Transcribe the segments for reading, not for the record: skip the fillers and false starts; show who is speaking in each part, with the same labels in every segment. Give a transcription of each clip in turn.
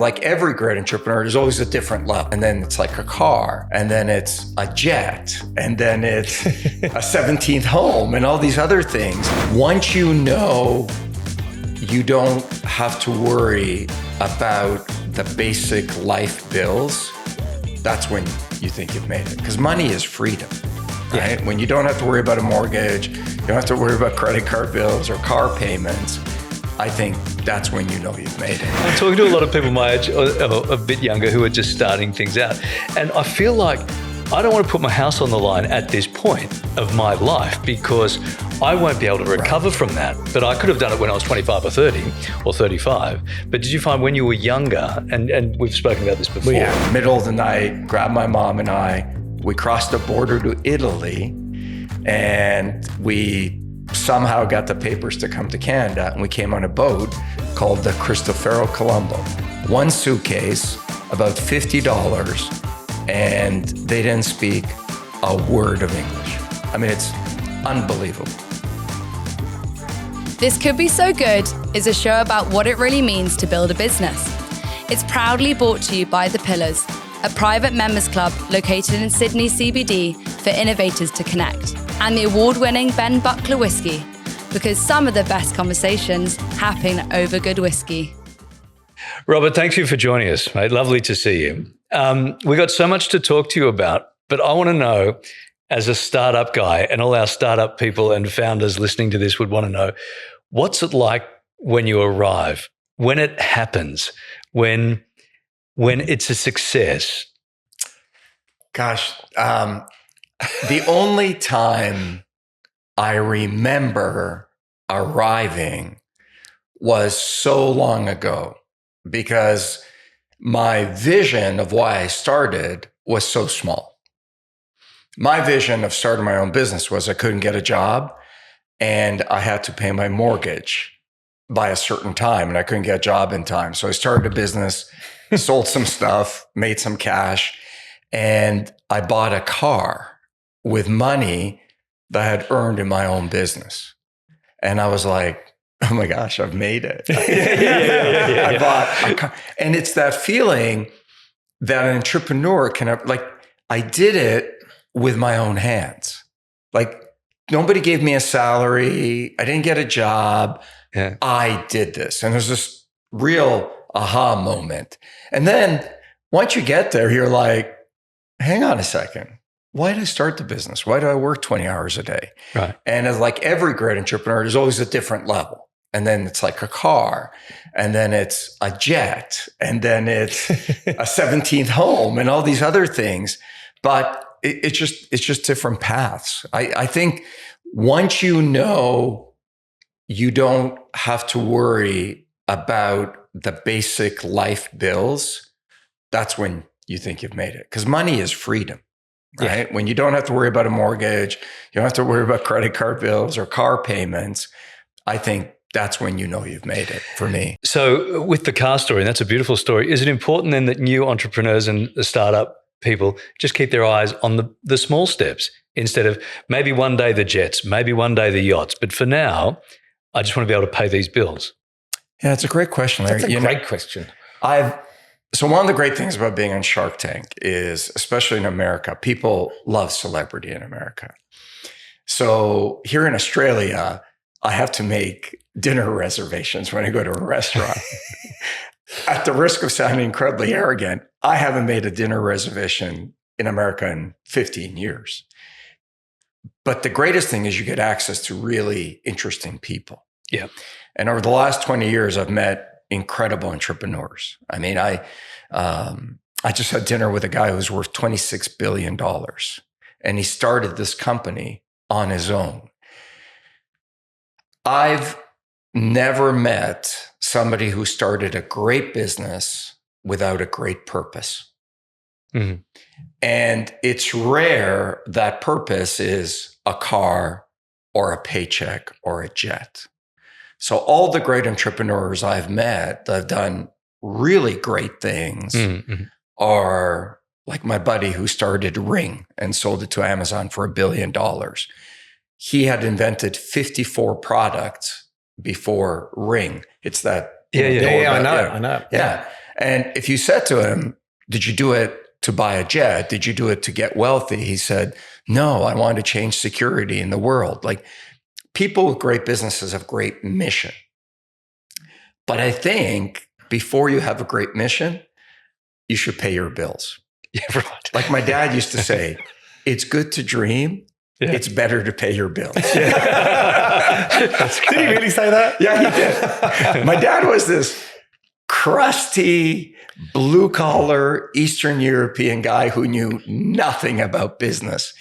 Speaker 1: Like every great entrepreneur, there's always a different level. And then it's like a car, and then it's a jet, and then it's a 17th home, and all these other things. Once you know you don't have to worry about the basic life bills, that's when you think you've made it. Because money is freedom, right? Yeah. When you don't have to worry about a mortgage, you don't have to worry about credit card bills or car payments, I think that's when you know you've made it.
Speaker 2: I'm talking to a lot of people my age, or a bit younger, who are just starting things out. And I feel like I don't want to put my house on the line at this point of my life because I won't be able to recover from that. But I could have done it when I was 25 or 30 or 35. But did you find when you were younger, and we've spoken about this before.
Speaker 1: Yeah, middle of the night, grabbed my mom and we crossed the border to Italy, and we somehow got the papers to come to Canada, and we came on a boat called the Cristoforo Colombo. One suitcase, about $50, and they didn't speak a word of English. I mean, it's unbelievable.
Speaker 3: This Could Be So Good is a show about what it really means to build a business. It's proudly brought to you by The Pillars, a private members club located in Sydney CBD for innovators to connect, and the award-winning Ben Buckler Whiskey, because some of the best conversations happen over good whiskey.
Speaker 2: Robert, thank you for joining us, mate. Lovely to see you. We got so much to talk to you about, but I want to know, as a startup guy, and all our startup people and founders listening to this would want to know, what's it like when you arrive, when it happens, when it's a success?
Speaker 1: Gosh, the only time I remember arriving was so long ago, because my vision of why I started was so small. My vision of starting my own business was I couldn't get a job and I had to pay my mortgage by a certain time, and I couldn't get a job in time. So I started a business, sold some stuff, made some cash, and I bought a car with money that I had earned in my own business. And I was like, oh my gosh, I've made it. I bought a car. And it's that feeling that an entrepreneur can have, like, I did it with my own hands. Like, nobody gave me a salary. I didn't get a job. Yeah. I did this. And there's this real aha moment. And then once you get there, you're like, hang on a second. Why did I start the business? Why do I work 20 hours a day?
Speaker 2: Right.
Speaker 1: And as like every great entrepreneur, there's always a different level. And then it's like a car, and then it's a jet, and then it's a 17th home, and all these other things. But it's just different paths. I think once you know you don't have to worry about the basic life bills, that's when you think you've made it. Because money is freedom, right? Yeah. When you don't have to worry about a mortgage, you don't have to worry about credit card bills or car payments, I think that's when you know you've made it, for me.
Speaker 2: So with the car story, and that's a beautiful story, is it important then that new entrepreneurs and the startup people just keep their eyes on the small steps, instead of maybe one day the jets, maybe one day the yachts, but for now, I just want to be able to pay these bills?
Speaker 1: Yeah, it's a great question, Larry.
Speaker 4: That's a great question.
Speaker 1: So one of the great things about being on Shark Tank is, especially in America, people love celebrity in America. So here in Australia, I have to make dinner reservations when I go to a restaurant. At the risk of sounding incredibly arrogant, I haven't made a dinner reservation in America in 15 years. But the greatest thing is you get access to really interesting people.
Speaker 2: Yeah.
Speaker 1: And over the last 20 years, I've met incredible entrepreneurs. I mean, I just had dinner with a guy who's worth $26 billion, and he started this company on his own. I've never met somebody who started a great business without a great purpose. Mm-hmm. And it's rare that purpose is a car or a paycheck or a jet. So all the great entrepreneurs I've met that have done really great things are like my buddy who started Ring and sold it to Amazon for $1 billion. He had invented 54 products before Ring. It's that.
Speaker 4: I know.
Speaker 1: Yeah. And if you said to him, did you do it to buy a jet? Did you do it to get wealthy? He said, no, I wanted to change security in the world. Like, people with great businesses have great mission. But I think before you have a great mission, you should pay your bills.
Speaker 2: Yeah, right.
Speaker 1: Like my dad used to say, it's good to dream. Yeah. It's better to pay your bills.
Speaker 4: Yeah. Did he really say that?
Speaker 1: Yeah, he did. My dad was this crusty, blue-collar, Eastern European guy who knew nothing about business.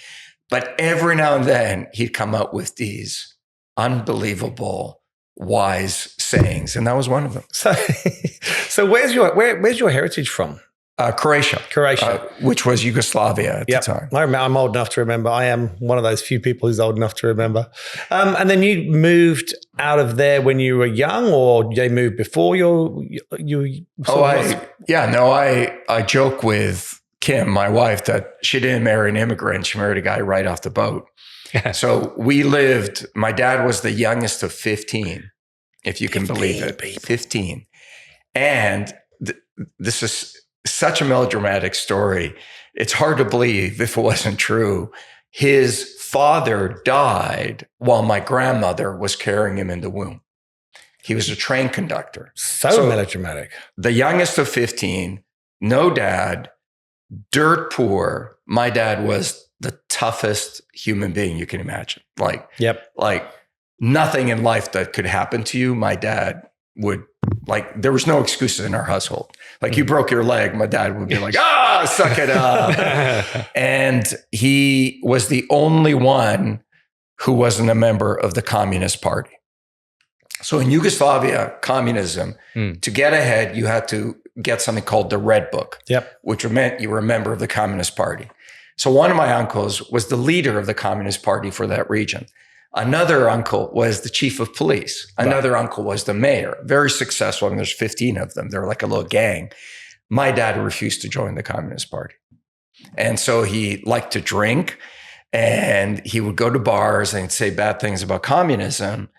Speaker 1: But every now and then, he'd come up with these unbelievable, wise sayings. And that was one of them.
Speaker 4: So where's your heritage from?
Speaker 1: Croatia, which was Yugoslavia at the time.
Speaker 4: I'm old enough to remember. I am one of those few people who's old enough to remember. And then you moved out of there when you were young, or they moved before you?
Speaker 1: I joke with Kim, my wife, that she didn't marry an immigrant. She married a guy right off the boat. So we lived. My dad was the youngest of 15, if you can believe it. 15, and this is such a melodramatic story. It's hard to believe if it wasn't true. His father died while my grandmother was carrying him in the womb. He was a train conductor.
Speaker 4: So melodramatic.
Speaker 1: The youngest of 15, no dad, dirt poor. My dad was the toughest human being you can imagine. Like nothing in life that could happen to you, my dad would, like, there was no excuses in our household. Like, you broke your leg, my dad would be like, suck it up. And he was the only one who wasn't a member of the Communist Party. So in Yugoslavia, communism, to get ahead, you had to get something called the Red Book, which meant you were a member of the Communist Party. So one of my uncles was the leader of the Communist Party for that region. Another uncle was the chief of police. Another uncle was the mayor. Very successful. I mean, there's 15 of them. They're like a little gang. My dad refused to join the Communist Party. And so he liked to drink, and he would go to bars and say bad things about communism,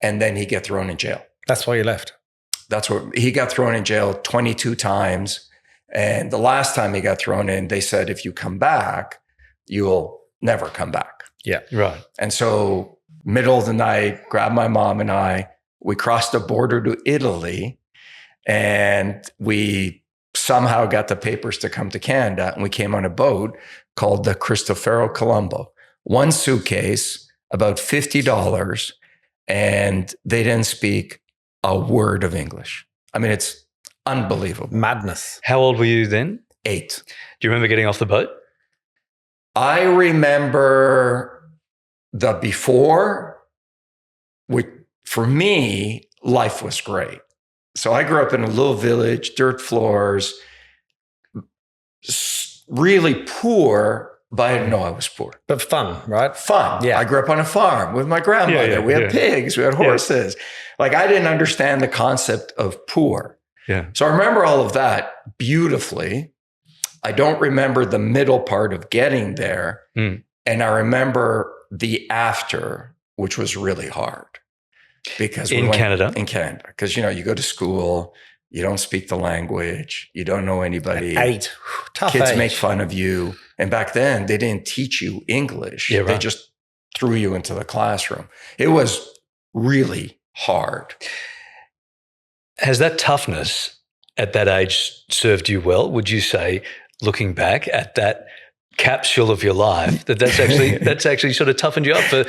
Speaker 1: and then he'd get thrown in jail.
Speaker 4: That's why you left.
Speaker 1: That's what he got thrown in jail 22 times. And the last time he got thrown in, they said, if you come back, you'll never come back.
Speaker 4: Yeah.
Speaker 2: Right.
Speaker 1: And so middle of the night, grabbed my mom and we crossed the border to Italy, and we somehow got the papers to come to Canada. And we came on a boat called the Cristoforo Colombo. One suitcase, about $50, and they didn't speak a word of English. I mean, it's unbelievable.
Speaker 4: Madness.
Speaker 2: How old were you then?
Speaker 1: 8.
Speaker 2: Do you remember getting off the boat?
Speaker 1: I remember the before, which for me, life was great. So I grew up in a little village, dirt floors, really poor, but I didn't know I was poor.
Speaker 4: But fun, right?
Speaker 1: Fun.
Speaker 4: Yeah.
Speaker 1: I grew up on a farm with my grandmother. We had pigs, we had horses. Like, I didn't understand the concept of poor.
Speaker 2: Yeah.
Speaker 1: So I remember all of that beautifully. I don't remember the middle part of getting there. And I remember the after, which was really hard. Because
Speaker 2: in Canada,
Speaker 1: because, you go to school, you don't speak the language, you don't know anybody.
Speaker 4: 8, tough
Speaker 1: Kids
Speaker 4: age.
Speaker 1: make fun of you. And back then, they didn't teach you English.
Speaker 2: Yeah, right.
Speaker 1: They just threw you into the classroom. It was really hard.
Speaker 2: Has that toughness at that age served you well? Would you say, looking back at that capsule of your life, that's actually sort of toughened you up for?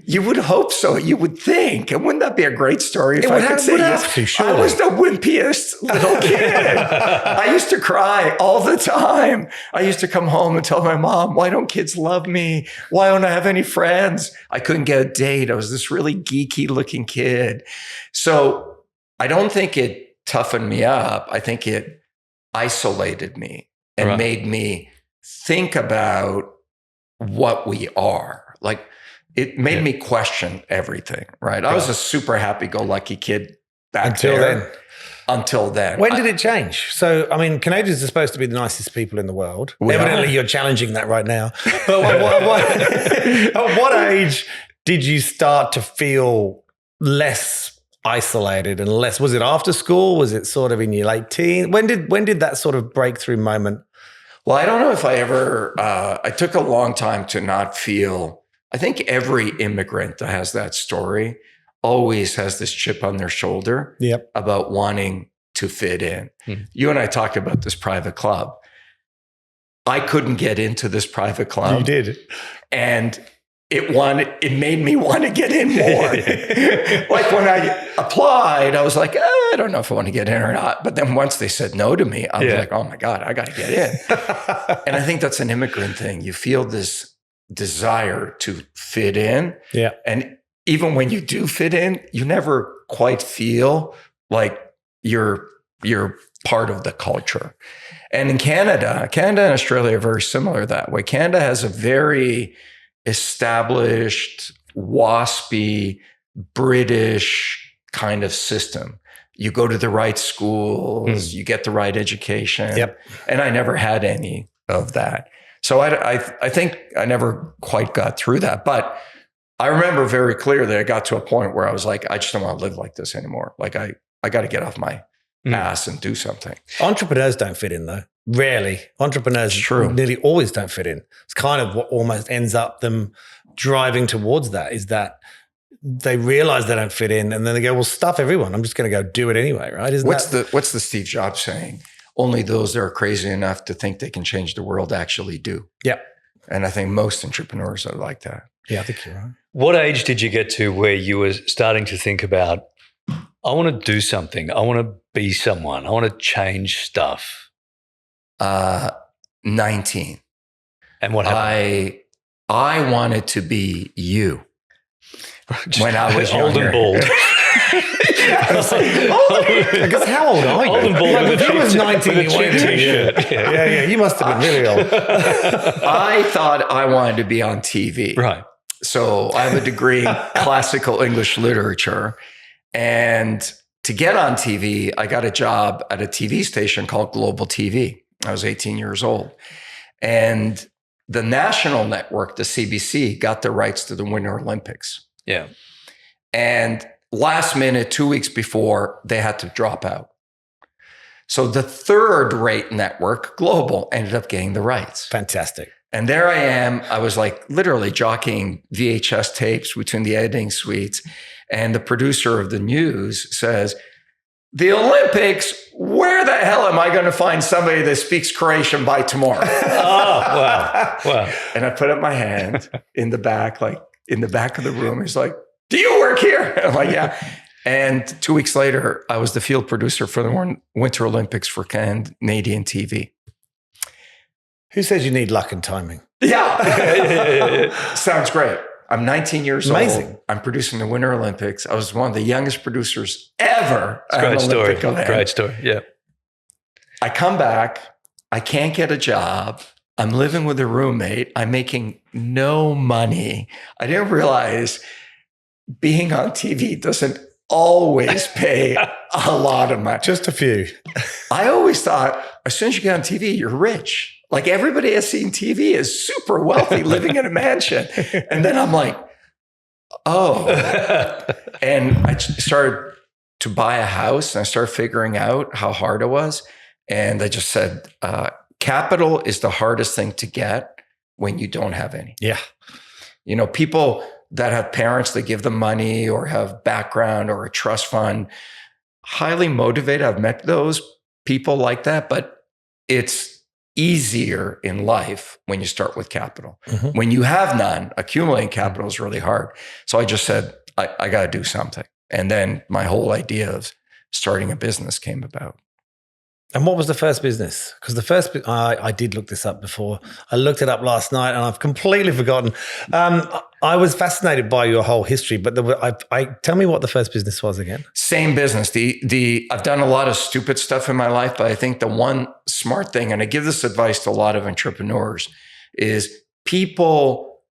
Speaker 1: You would hope so. You would think. And wouldn't that be a great story if I could say yes?
Speaker 4: Surely.
Speaker 1: I was the wimpiest little kid. I used to cry all the time. I used to come home and tell my mom, why don't kids love me? Why don't I have any friends? I couldn't get a date. I was this really geeky looking kid. So I don't think it toughened me up. I think it isolated me and made me think about what we are. Like, it made me question everything, right? I was a super happy-go-lucky kid back Until then.
Speaker 4: When did it change? So, I mean, Canadians are supposed to be the nicest people in the world. Evidently, you're challenging that right now. But at what age did you start to feel less isolated and less. Was it after school? Was it sort of in your late teens? When did that sort of breakthrough moment?
Speaker 1: Well, I don't know if I ever, I took a long time to not feel, I think every immigrant that has that story always has this chip on their shoulder about wanting to fit in. You and I talked about this private club. I couldn't get into this private club.
Speaker 4: You did.
Speaker 1: And it made me want to get in more. Like when I applied, I was like, I don't know if I want to get in or not. But then once they said no to me, I was like, oh my God, I got to get in. And I think that's an immigrant thing. You feel this desire to fit in.
Speaker 4: Yeah.
Speaker 1: And even when you do fit in, you never quite feel like you're part of the culture. And in Canada and Australia are very similar that way. Canada has a very established, waspy, British kind of system. You go to the right schools, you get the right education. And I never had any of that. So I think I never quite got through that. But I remember very clearly I got to a point where I was like, I just don't want to live like this anymore. Like I got to get off my ass and do something.
Speaker 4: Entrepreneurs don't fit in though. Rarely. Entrepreneurs nearly always don't fit in. It's kind of what almost ends up them driving towards that, is that they realize they don't fit in and then they go, well, stuff everyone. I'm just going to go do it anyway, right?
Speaker 1: What's the Steve Jobs saying? Only those that are crazy enough to think they can change the world actually do.
Speaker 4: Yeah.
Speaker 1: And I think most entrepreneurs are like that.
Speaker 4: Yeah, I think you're right.
Speaker 2: What age did you get to where you were starting to think about, I want to do something. I want to be someone. I want to change stuff.
Speaker 1: 19.
Speaker 2: And what happened?
Speaker 1: I wanted to be you when I was
Speaker 2: old
Speaker 1: younger.
Speaker 2: and bald.
Speaker 4: I guess how old are you?
Speaker 2: Old and bald.
Speaker 4: If you was 19, you wanted to be you. Yeah. You must have been really old.
Speaker 1: I thought I wanted to be on TV.
Speaker 2: Right.
Speaker 1: So I have a degree in classical English literature. And to get on TV, I got a job at a TV station called Global TV. I was 18 years old. And the national network, the CBC, got the rights to the Winter Olympics.
Speaker 2: Yeah.
Speaker 1: And last minute, 2 weeks before, they had to drop out. So the third rate network, Global, ended up getting the rights.
Speaker 4: Fantastic.
Speaker 1: And there I am. I was like literally jockeying VHS tapes between the editing suites. And the producer of the news says, the Olympics, where the hell am I going to find somebody that speaks Croatian by tomorrow?
Speaker 2: Wow.
Speaker 1: And I put up my hand in the back, like in the back of the room. He's like, do you work here? I'm like, yeah. And 2 weeks later, I was the field producer for the Winter Olympics for Canadian TV.
Speaker 4: Who says you need luck and timing?
Speaker 1: Yeah. Sounds great. I'm 19 years
Speaker 4: Amazing.
Speaker 1: old. I'm producing the Winter Olympics. I was one of the youngest producers ever.
Speaker 2: Great story. Great story. Yeah.
Speaker 1: I come back. I can't get a job. I'm living with a roommate. I'm making no money. I didn't realize being on TV doesn't always pay a lot of money.
Speaker 4: Just a few.
Speaker 1: I always thought as soon as you get on TV, you're rich. Like everybody has seen TV is super wealthy, living in a mansion. And then I'm like, oh. And I started to buy a house and I started figuring out how hard it was. And I just said, capital is the hardest thing to get when you don't have any.
Speaker 4: Yeah.
Speaker 1: You know, people that have parents that give them money or have background or a trust fund, highly motivated. I've met those people like that, but it's easier in life when you start with capital. Mm-hmm. When you have none, accumulating capital is really hard. So I just said, I got to do something. And then my whole idea of starting a business came about.
Speaker 4: And what was the first business? Because the first, I did look this up before. I looked it up last night and I've completely forgotten. I was fascinated by your whole history, but tell me what the first business was again.
Speaker 1: Same business. I've done a lot of stupid stuff in my life, but I think the one smart thing, and I give this advice to a lot of entrepreneurs, is people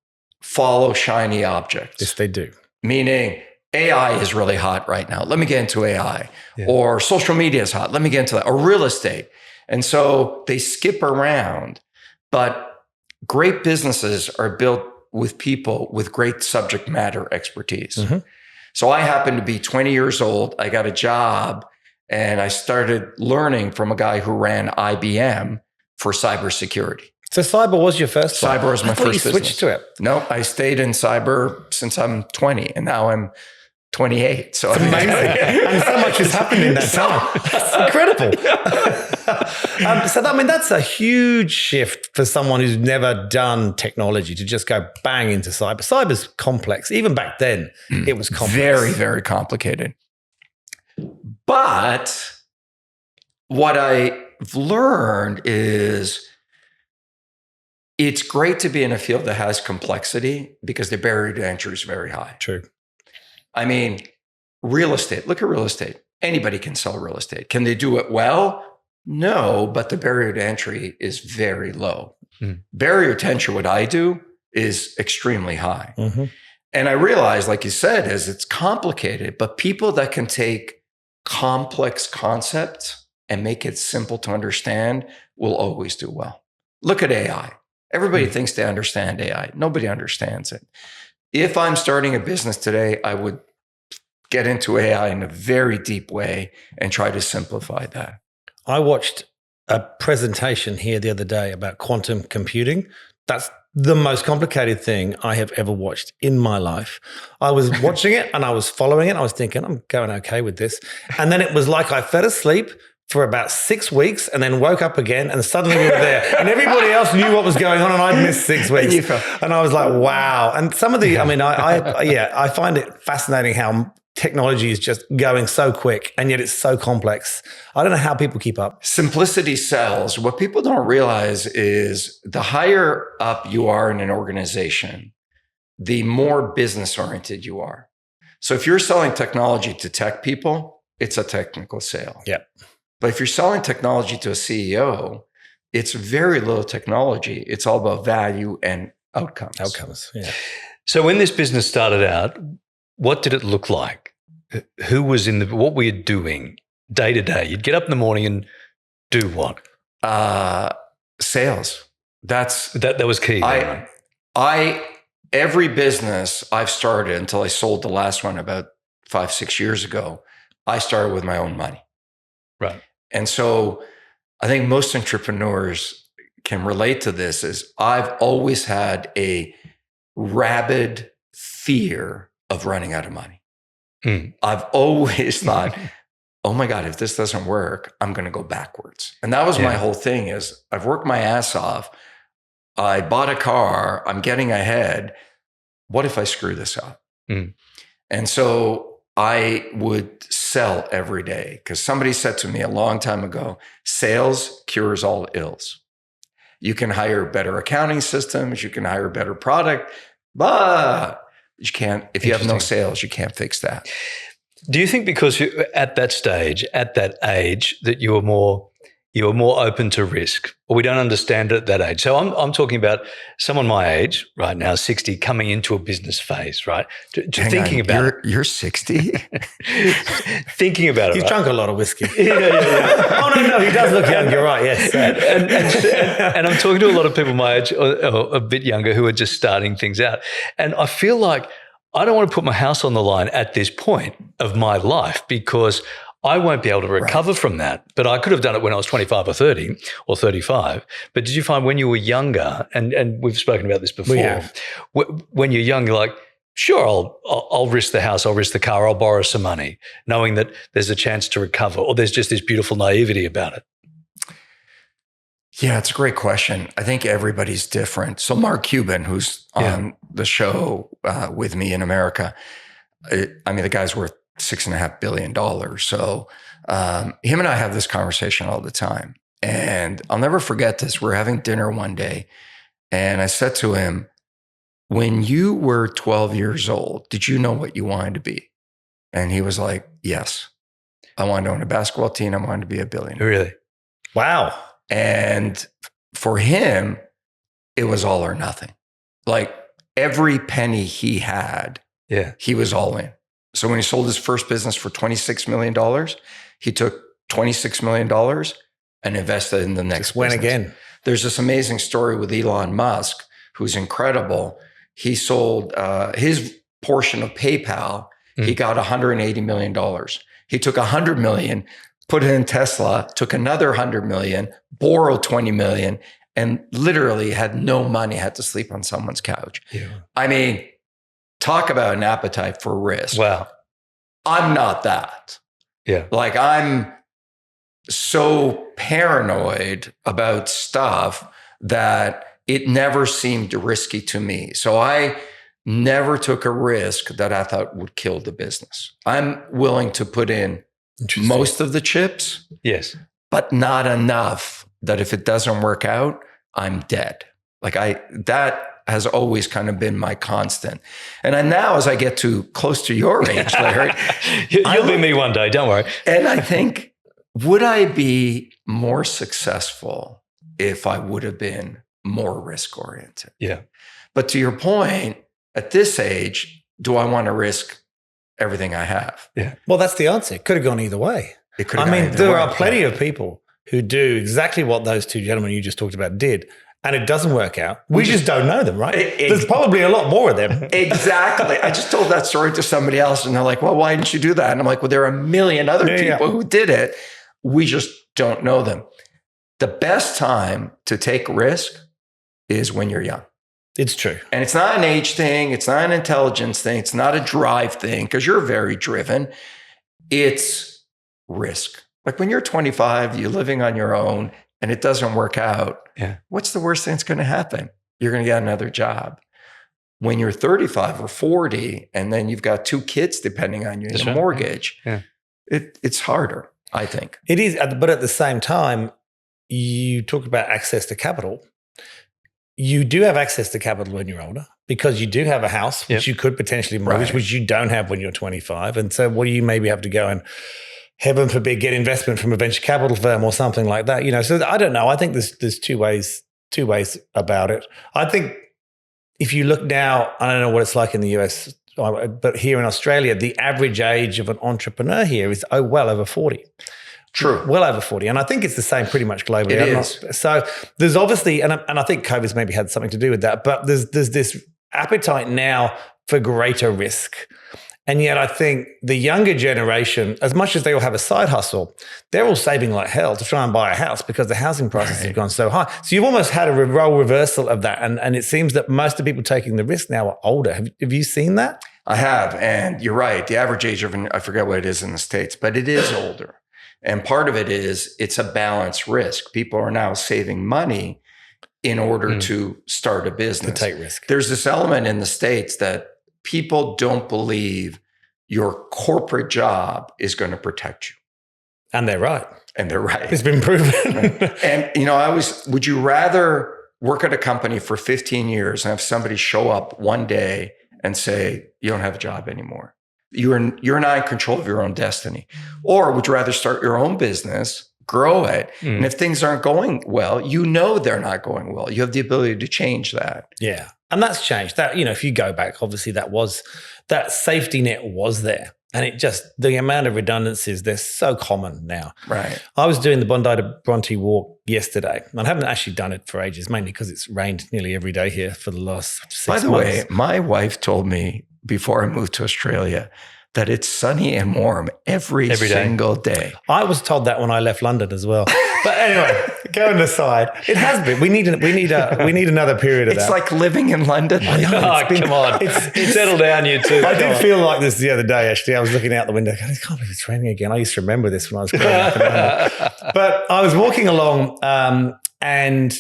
Speaker 1: follow shiny objects.
Speaker 4: Yes, they do.
Speaker 1: Meaning, AI is really hot right now. Let me get into AI. Yeah. Or social media is hot. Let me get into that. Or real estate. And so they skip around. But great businesses are built with people with great subject matter expertise. Mm-hmm. So I happened to be 20 years old. I got a job and I started learning from a guy who ran IBM for cybersecurity.
Speaker 4: So cyber was your first one?
Speaker 1: Cyber was my first business.
Speaker 4: Switched to it.
Speaker 1: No, I stayed in cyber since I'm 20 and now I'm 28. So
Speaker 4: it's amazing. And so much has happened in that time. That's incredible. That's a huge shift for someone who's never done technology to just go bang into cyber. Cyber's complex. Even back then, it was complex.
Speaker 1: Very, very complicated. But what I've learned is it's great to be in a field that has complexity because the barrier to entry is very high.
Speaker 4: True.
Speaker 1: I mean, real estate, look at real estate. Anybody can sell real estate. Can they do it well? No, but the barrier to entry is very low. Barrier to entry, what I do, is extremely high. Mm-hmm. And I realize, like you said, is it's complicated, but people that can take complex concepts and make it simple to understand will always do well. Look at AI. Everybody thinks they understand AI. Nobody understands it. If I'm starting a business today, I would get into AI in a very deep way and try to simplify that.
Speaker 4: I watched a presentation here the other day about quantum computing. That's the most complicated thing I have ever watched in my life. I was watching it and I was following it. I was thinking, I'm going okay with this. And then it was like I fell asleep for about 6 weeks and then woke up again and suddenly we were there and everybody else knew what was going on and I'd missed 6 weeks. And I was like, wow. And some of the, I find it fascinating how technology is just going so quick and yet it's so complex. I don't know how people keep up.
Speaker 1: Simplicity sells. What people don't realize is the higher up you are in an organization, the more business oriented you are. So if you're selling technology to tech people, it's a technical sale.
Speaker 4: Yeah.
Speaker 1: But if you're selling technology to a CEO, it's very little technology. It's all about value and outcomes.
Speaker 4: Yeah.
Speaker 2: So when this business started out, what did it look like? Who was what were you doing day to day? You'd get up in the morning and do what?
Speaker 1: Sales.
Speaker 2: That was key.
Speaker 1: Every business I've started until I sold the last one about 5-6 years ago, I started with my own money.
Speaker 2: Right.
Speaker 1: And so I think most entrepreneurs can relate to this is I've always had a rabid fear of running out of money. I've always thought, oh my God, if this doesn't work, I'm going to go backwards. And that was my whole thing is I've worked my ass off. I bought a car. I'm getting ahead. What if I screw this up? And so I would sell every day because somebody said to me a long time ago, sales cures all ills. You can hire better accounting systems. You can hire a better product, but you can't, if you have no sales, you can't fix that.
Speaker 2: Do you think because you're at that stage, at that age, that you were more open to risk, or we don't understand it at that age? So I'm talking about someone my age right now, 60, coming into a business phase, right? Thinking about
Speaker 1: you're 60,
Speaker 2: thinking about it.
Speaker 4: He's drunk a lot of whiskey.
Speaker 2: Yeah.
Speaker 4: Oh no, he does look young. You're right. Yes,
Speaker 2: and I'm talking to a lot of people my age, or a bit younger, who are just starting things out, and I feel like I don't want to put my house on the line at this point of my life because I won't be able to recover from that. But I could have done it when I was 25 or 30 or 35. But did you find when you were younger, and we've spoken about this before, when you're young, you're like, sure, I'll risk the house, I'll risk the car, I'll borrow some money, knowing that there's a chance to recover, or there's just this beautiful naivety about it?
Speaker 1: Yeah, it's a great question. I think everybody's different. So Mark Cuban, who's on the show with me in America, the guy's worth $6.5 billion. So him and I have this conversation all the time. And I'll never forget this. We're having dinner one day. And I said to him, when you were 12 years old, did you know what you wanted to be? And he was like, yes. I wanted to own a basketball team. I wanted to be a billionaire.
Speaker 2: Really?
Speaker 4: Wow.
Speaker 1: And for him, it was all or nothing. Like every penny he had, he was all in. So when he sold his first business for $26 million, he took $26 million and invested in the next
Speaker 4: went
Speaker 1: business.
Speaker 4: Again.
Speaker 1: There's this amazing story with Elon Musk, who's incredible. He sold his portion of PayPal. He got $180 million. He took $100 million, put it in Tesla, took another $100 million, borrowed $20 million, and literally had no money, had to sleep on someone's couch.
Speaker 4: Yeah.
Speaker 1: I mean, talk about an appetite for risk.
Speaker 2: Wow.
Speaker 1: I'm not that.
Speaker 2: Yeah.
Speaker 1: Like, I'm so paranoid about stuff that it never seemed risky to me. So I never took a risk that I thought would kill the business. I'm willing to put in most of the chips,
Speaker 2: Yes.
Speaker 1: but not enough that if it doesn't work out, I'm dead. Like, that has always kind of been my constant. And now, as I get too close to your age, Larry,
Speaker 2: you'll be me one day, don't worry.
Speaker 1: And I think, would I be more successful if I would have been more risk oriented?
Speaker 2: Yeah.
Speaker 1: But to your point, at this age, do I want to risk everything I have?
Speaker 2: Yeah.
Speaker 4: Well, that's the answer. It could have gone either way.
Speaker 1: It could have gone either
Speaker 4: there
Speaker 1: way.
Speaker 4: are plenty of people who do exactly what those two gentlemen you just talked about did, and it doesn't work out. We just don't know them, right? There's probably a lot more of them.
Speaker 1: Exactly. I just told that story to somebody else, and they're like, well, why didn't you do that? And I'm like, well, there are a million other people who did it. We just don't know them. The best time to take risk is when you're young.
Speaker 4: It's true.
Speaker 1: And it's not an age thing. It's not an intelligence thing. It's not a drive thing, because you're very driven. It's risk. Like, when you're 25, you're living on your own and it doesn't work out.
Speaker 2: Yeah.
Speaker 1: What's the worst thing that's going to happen? You're going to get another job. When you're 35 or 40, and then you've got 2 kids depending on you, and a mortgage, it's harder, I think.
Speaker 4: It is. But at the same time, you talk about access to capital. You do have access to capital when you're older, because you do have a house, which you could potentially mortgage, which you don't have when you're 25. And so what do you maybe have to go and, heaven forbid, get investment from a venture capital firm or something like that? So I don't know. I think there's two ways about it. I think if you look now, I don't know what it's like in the US, but here in Australia, the average age of an entrepreneur here is well over 40.
Speaker 1: True.
Speaker 4: Well over 40. And I think it's the same pretty much globally.
Speaker 1: It is.
Speaker 4: So there's obviously, and I think COVID's maybe had something to do with that, but there's this appetite now for greater risk. And yet I think the younger generation, as much as they all have a side hustle, they're all saving like hell to try and buy a house because the housing prices have gone so high. So you've almost had a role reversal of that. And it seems that most of the people taking the risk now are older. Have you seen that?
Speaker 1: I have. And you're right. The average age of, I forget what it is in the States, but it is older. And part of it is it's a balanced risk. People are now saving money in order to start a business.
Speaker 4: To take risk.
Speaker 1: There's this element in the States that people don't believe your corporate job is going to protect you.
Speaker 4: And they're right.
Speaker 1: And they're right.
Speaker 4: It's been proven.
Speaker 1: And, would you rather work at a company for 15 years and have somebody show up one day and say, you don't have a job anymore? You're not in control of your own destiny. Or would you rather start your own business, grow it, and if things aren't going well, they're not going well. You have the ability to change that.
Speaker 4: Yeah. And that's changed. That, if you go back, obviously that safety net was there. And the amount of redundancies, they're so common now.
Speaker 1: Right.
Speaker 4: I was doing the Bondi to Bronte walk yesterday. I haven't actually done it for ages, mainly because it's rained nearly every day here for the last 6 months.
Speaker 1: By the way, my wife told me before I moved to Australia that it's sunny and warm every single day.
Speaker 4: I was told that when I left London as well. But anyway, going aside, it has been. We need another period of that.
Speaker 1: It's like living in London.
Speaker 2: Come on. Settle down, you two.
Speaker 4: I did feel like this the other day, actually. I was looking out the window going, I can't believe it's raining again. I used to remember this when I was growing up in London. But I was walking along and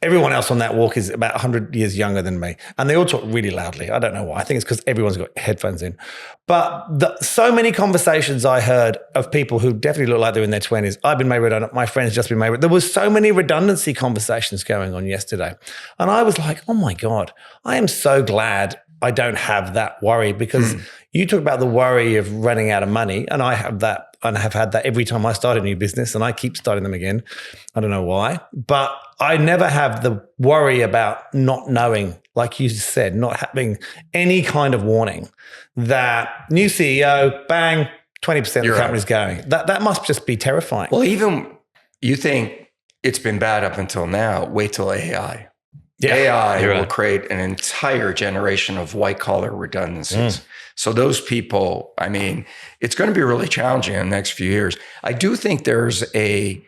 Speaker 4: everyone else on that walk is about 100 years younger than me. And they all talk really loudly. I don't know why. I think it's because everyone's got headphones in. But so many conversations I heard of people who definitely look like they're in their 20s. I've been made redundant. My friend's just been made redundant. There was so many redundancy conversations going on yesterday. And I was like, oh my God, I am so glad I don't have that worry, because you talk about the worry of running out of money, and I have that. And I have had that every time I start a new business, and I keep starting them again. I don't know why, but I never have the worry about not knowing, like you said, not having any kind of warning that new CEO, bang, 20% of the company's going. That must just be terrifying.
Speaker 1: Well, even you think it's been bad up until now, wait till AI. AI will
Speaker 2: right.
Speaker 1: create an entire generation of white collar redundancies. So those people, I mean, it's going to be really challenging in the next few years. I do think there's a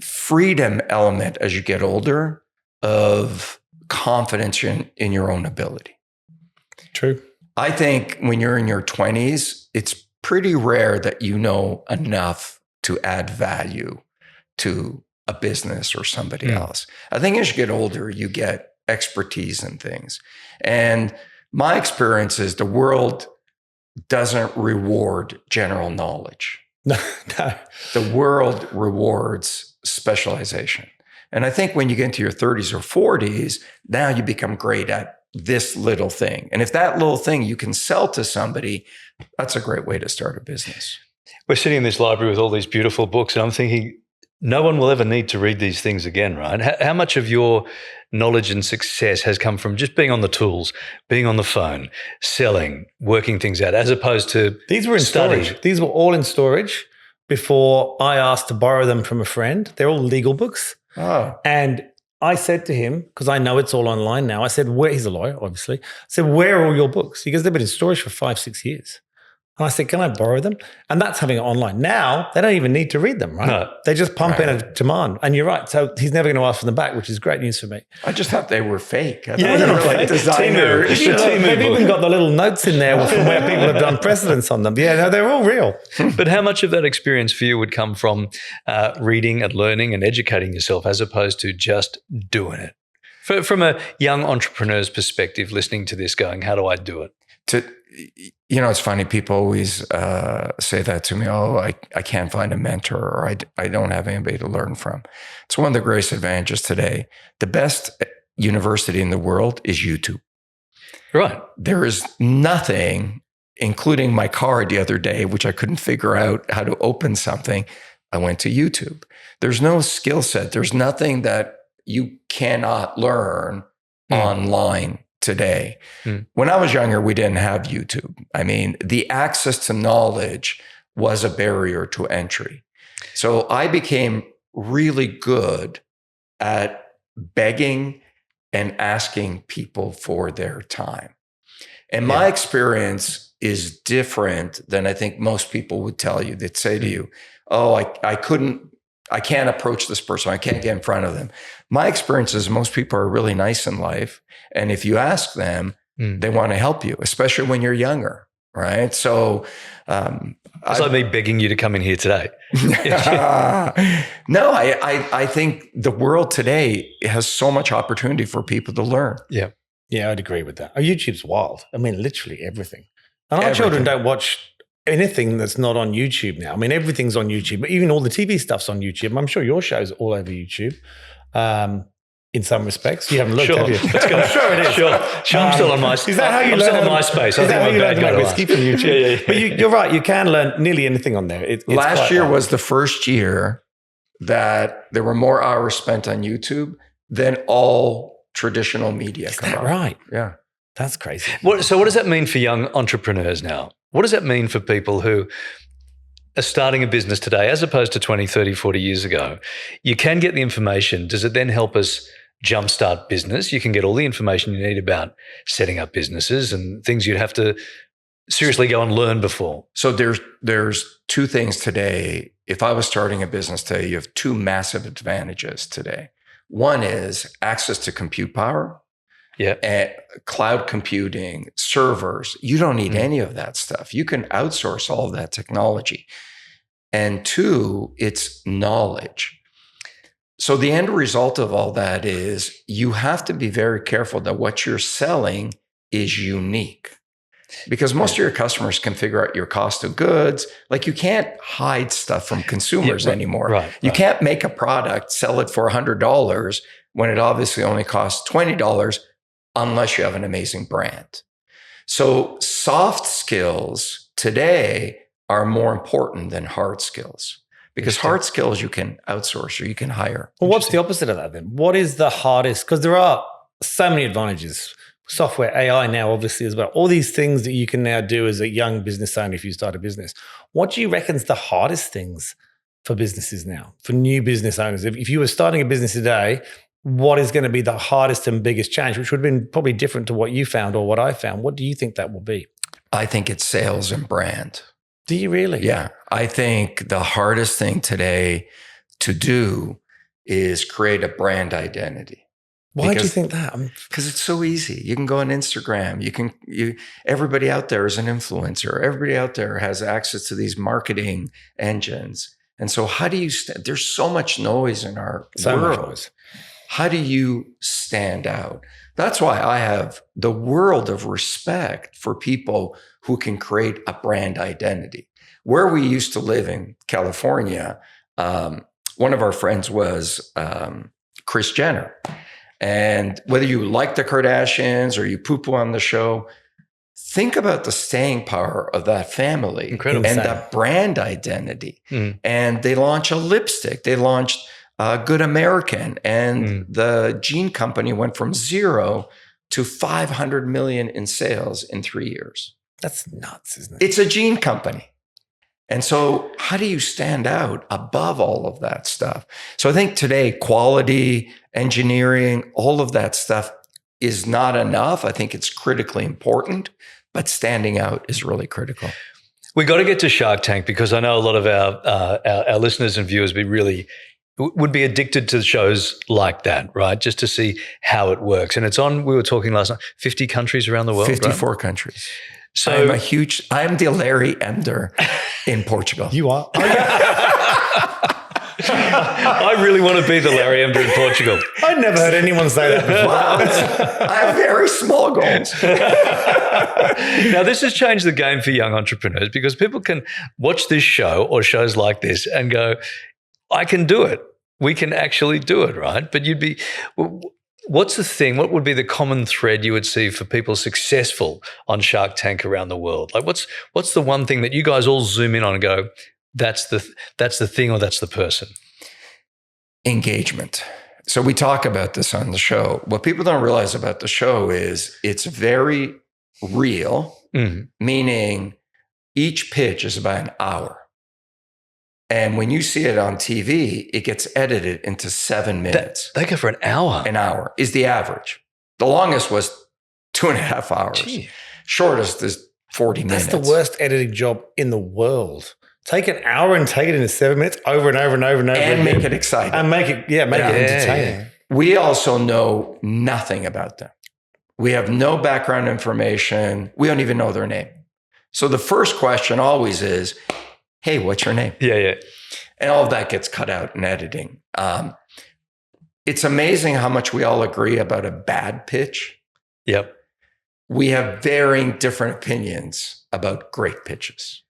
Speaker 1: freedom element as you get older of confidence in your own ability.
Speaker 4: True.
Speaker 1: I think when you're in your 20s, it's pretty rare that you know enough to add value to a business or somebody else. I think as you get older, you get expertise in things. And my experience is the world doesn't reward general knowledge.
Speaker 4: No.
Speaker 1: The world rewards specialization. And I think when you get into your 30s or 40s, now you become great at this little thing. And if that little thing you can sell to somebody, that's a great way to start a business.
Speaker 2: We're sitting in this library with all these beautiful books, and I'm thinking, no one will ever need to read these things again, right? How much of your knowledge and success has come from just being on the tools, being on the phone, selling, working things out, as opposed to
Speaker 4: These were in storage. These were all in storage before I asked to borrow them from a friend. They're all legal books.
Speaker 1: Oh.
Speaker 4: And I said to him, because I know it's all online now, I said, he's a lawyer, obviously. I said, where are all your books? He goes, they've been in storage for 5-6 years. And I said, can I borrow them? And that's having it online. Now, they don't even need to read them, right?
Speaker 2: No.
Speaker 4: They just pump in a demand. And you're right. So he's never going to ask for them back, which is great news for me.
Speaker 1: I just thought they were fake. I
Speaker 4: Yeah,
Speaker 1: thought they were like designer.
Speaker 4: They've even got the little notes in there from where people have done precedents on them. Yeah, no, they're all real.
Speaker 2: But how much of that experience for you would come from reading and learning and educating yourself as opposed to just doing it? From a young entrepreneur's perspective, listening to this going, how do I do it?
Speaker 1: It's funny. People always say that to me. Oh, I can't find a mentor, or I don't have anybody to learn from. It's one of the greatest advantages today. The best university in the world is YouTube.
Speaker 2: Right.
Speaker 1: There is nothing, including my card the other day, which I couldn't figure out how to open something. I went to YouTube. There's no skill set. There's nothing that you cannot learn online today. When I was younger, we didn't have YouTube. I mean, the access to knowledge was a barrier to entry. So I became really good at begging and asking people for their time. And my experience is different than I think most people would tell you. They'd say to you, oh, I can't approach this person. I can't get in front of them. My experience is most people are really nice in life. And if you ask them, they want to help you, especially when you're younger, right? So
Speaker 2: it's like me begging you to come in here today.
Speaker 1: No, I think the world today has so much opportunity for people to learn.
Speaker 4: Yeah, I'd agree with that. Oh, YouTube's wild. I mean, literally everything. And our children don't watch anything that's not on YouTube now. I mean, everything's on YouTube, but even all the TV stuff's on YouTube. I'm sure your show's all over YouTube. In some respects, you haven't looked, have you?
Speaker 2: I'm sure it is. Sure, I'm still on MySpace.
Speaker 4: Is that how you learn?
Speaker 2: Still on MySpace.
Speaker 4: Is that how you learn to make whiskey from YouTube?
Speaker 2: Yeah.
Speaker 4: But you're right. You can learn nearly anything on there.
Speaker 1: Last year was the first year that there were more hours spent on YouTube than all traditional media.
Speaker 4: Is that right?
Speaker 1: Yeah.
Speaker 4: That's crazy.
Speaker 2: So what does that mean for young entrepreneurs now? What does that mean for people who are starting a business today as opposed to 20, 30, 40 years ago? You can get the information. Does it then help us jumpstart business? You can get all the information you need about setting up businesses and things you'd have to seriously go and learn before.
Speaker 1: So there's two things today. If I was starting a business today, you have two massive advantages today. One is access to compute power.
Speaker 2: Yeah.
Speaker 1: Cloud computing, servers. You don't need any of that stuff. You can outsource all of that technology. And two, it's knowledge. So the end result of all that is you have to be very careful that what you're selling is unique. Because most of your customers can figure out your cost of goods. Like you can't hide stuff from consumers anymore.
Speaker 2: Right.
Speaker 1: You can't make a product, sell it for $100 when it obviously only costs $20 unless you have an amazing brand. So soft skills today are more important than hard skills. Because hard skills you can outsource or you can hire.
Speaker 4: Well, what's the opposite of that then? What is the hardest? Because there are so many advantages. Software, AI now obviously as well. All these things that you can now do as a young business owner if you start a business. What do you reckon is the hardest things for businesses now, for new business owners? If you were starting a business today, what is going to be the hardest and biggest challenge, which would have been probably different to what you found or what I found. What do you think that will be?
Speaker 1: I think it's sales and brand.
Speaker 4: Do you really?
Speaker 1: Yeah. I think the hardest thing today to do is create a brand identity.
Speaker 4: Why do you think that?
Speaker 1: Because it's so easy. You can go on Instagram. Everybody out there is an influencer. Everybody out there has access to these marketing engines. And so how do you, there's so much noise in our world. How do you stand out? That's why I have the world of respect for people who can create a brand identity. Where we used to live in California, one of our friends was Kris Jenner. And whether you like the Kardashians or you poo-poo on the show, think about the staying power of that family.
Speaker 2: Incredible.
Speaker 1: And that brand identity. And they launched a lipstick. They launched Good American. And the jean company went from 0 to 500 million in sales in 3 years.
Speaker 4: That's nuts, isn't it?
Speaker 1: It's a jean company. And so how do you stand out above all of that stuff? So I think today, quality, engineering, all of that stuff is not enough. I think it's critically important, but standing out is really critical.
Speaker 2: We got to get to Shark Tank because I know a lot of our listeners and viewers would be addicted to shows like that, right? Just to see how it works. And it's on, we were talking last night, 50 countries around the world,
Speaker 1: 54
Speaker 2: right?
Speaker 1: countries.
Speaker 2: So
Speaker 1: I'm the Larry Emdur in Portugal.
Speaker 4: You are?
Speaker 2: I really want to be the Larry Emdur in Portugal.
Speaker 4: I've never heard anyone say that before.
Speaker 1: I have very small goals.
Speaker 2: Now, this has changed the game for young entrepreneurs because people can watch this show or shows like this and go, I can do it. We can actually do it, right? But what's the thing? What would be the common thread you would see for people successful on Shark Tank around the world? Like, what's the one thing that you guys all zoom in on and go, that's the thing or that's the person?
Speaker 1: Engagement. So we talk about this on the show. What people don't realize about the show is it's very real, meaning each pitch is about an hour. And when you see it on TV, it gets edited into 7 minutes.
Speaker 2: They go for an hour.
Speaker 1: An hour is the average. The longest was 2.5 hours.
Speaker 2: Gee.
Speaker 1: Shortest is 40 minutes.
Speaker 4: That's the worst editing job in the world. Take an hour and take it into 7 minutes over and over and over and over.
Speaker 1: And make it exciting.
Speaker 4: And make it entertaining.
Speaker 2: Yeah.
Speaker 1: We also know nothing about them. We have no background information. We don't even know their name. So the first question always is, hey, what's your name?
Speaker 2: Yeah.
Speaker 1: And all of that gets cut out in editing. It's amazing how much we all agree about a bad pitch.
Speaker 2: Yep.
Speaker 1: We have varying different opinions about great pitches.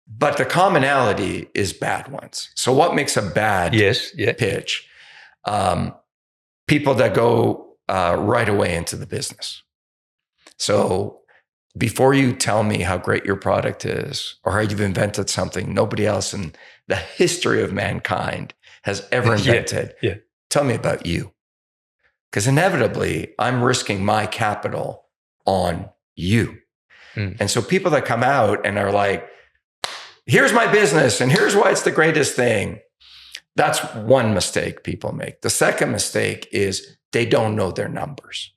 Speaker 1: But the commonality is bad ones. So what makes a bad pitch? People that go right away into the business. So before you tell me how great your product is or how you've invented something nobody else in the history of mankind has ever invented, tell me about you. Because inevitably, I'm risking my capital on you. And so people that come out and are like, here's my business and here's why it's the greatest thing. That's one mistake people make. The second mistake is they don't know their numbers.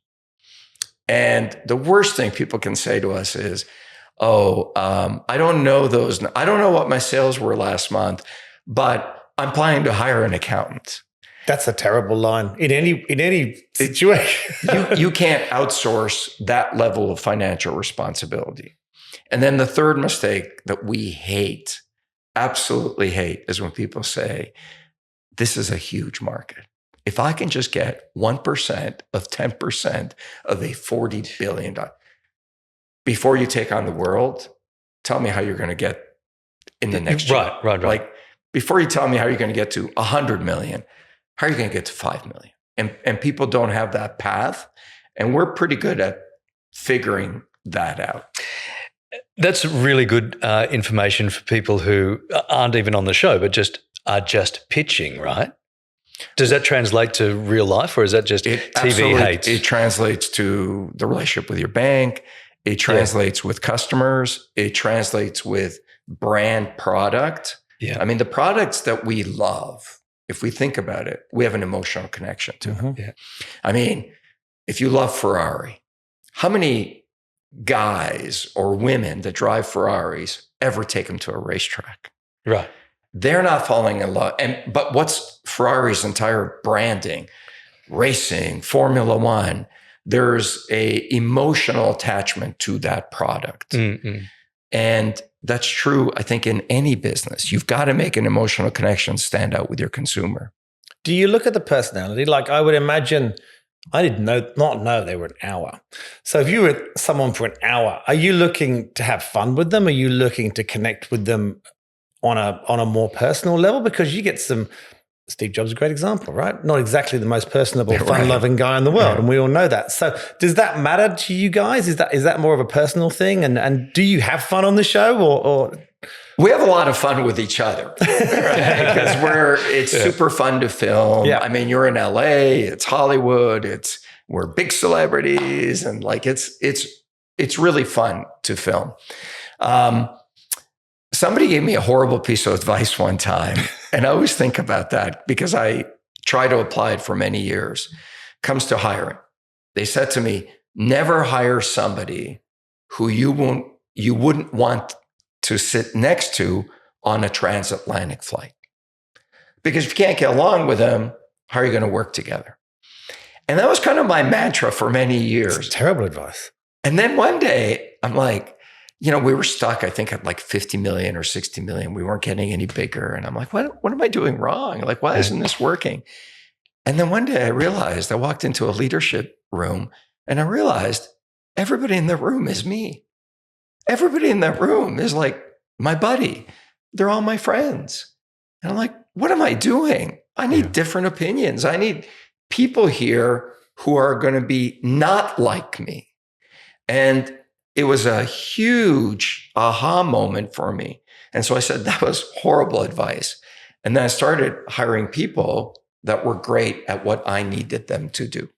Speaker 1: And the worst thing people can say to us is, I don't know those. I don't know what my sales were last month, but I'm planning to hire an accountant.
Speaker 4: That's a terrible line in any situation.
Speaker 1: You can't outsource that level of financial responsibility. And then the third mistake that we hate, absolutely hate, is when people say, this is a huge market. If I can just get 1% of 10% of a $40 billion, before you take on the world, tell me how you're going to get in the next year.
Speaker 2: Right.
Speaker 1: Like, before you tell me how you're going to get to 100 million, how are you going to get to 5 million? And people don't have that path. And we're pretty good at figuring that out.
Speaker 2: That's really good information for people who aren't even on the show, but are just pitching, right? Does that translate to real life, or is that just TV hates?
Speaker 1: It translates to the relationship with your bank. It translates with customers. It translates with brand product.
Speaker 2: Yeah.
Speaker 1: I mean, the products that we love if we think about it, we have an emotional connection to them.
Speaker 2: Yeah.
Speaker 1: I mean, if you love Ferrari, how many guys or women that drive Ferraris ever take them to a racetrack?
Speaker 2: Right.
Speaker 1: They're not falling in love. But what's Ferrari's entire branding? Racing, Formula One. There's a emotional attachment to that product.
Speaker 2: Mm-mm.
Speaker 1: And that's true, I think, in any business. You've got to make an emotional connection, stand out with your consumer.
Speaker 4: Do you look at the personality? Like, I would imagine, I did not know they were an hour. So if you were with someone for an hour, are you looking to have fun with them? Are you looking to connect with them on a more personal level? Because you get some, Steve Jobs is a great example, right? Not exactly the most personable, fun-loving guy in the world, and we all know that. So does that matter to you guys? Is that more of a personal thing? And do you have fun on the show, or?
Speaker 1: We have a lot of fun with each other, right? Because it's super fun to film.
Speaker 4: Yeah.
Speaker 1: I mean, you're in LA, it's Hollywood, we're big celebrities, and like it's really fun to film. Somebody gave me a horrible piece of advice one time, and I always think about that because I try to apply it for many years. Comes to hiring. They said to me, never hire somebody who you wouldn't want to sit next to on a transatlantic flight. Because if you can't get along with them, how are you going to work together? And that was kind of my mantra for many years.
Speaker 4: It's terrible advice.
Speaker 1: And then one day I'm like, we were stuck, I think, at like 50 million or 60 million. We weren't getting any bigger. And I'm like, what am I doing wrong? Like, why isn't this working? And then one day I realized, I walked into a leadership room and I realized everybody in the room is me. Everybody in that room is like my buddy. They're all my friends. And I'm like, what am I doing? I need different opinions. I need people here who are going to be not like me. And it was a huge aha moment for me. And so I said, that was horrible advice. And then I started hiring people that were great at what I needed them to do.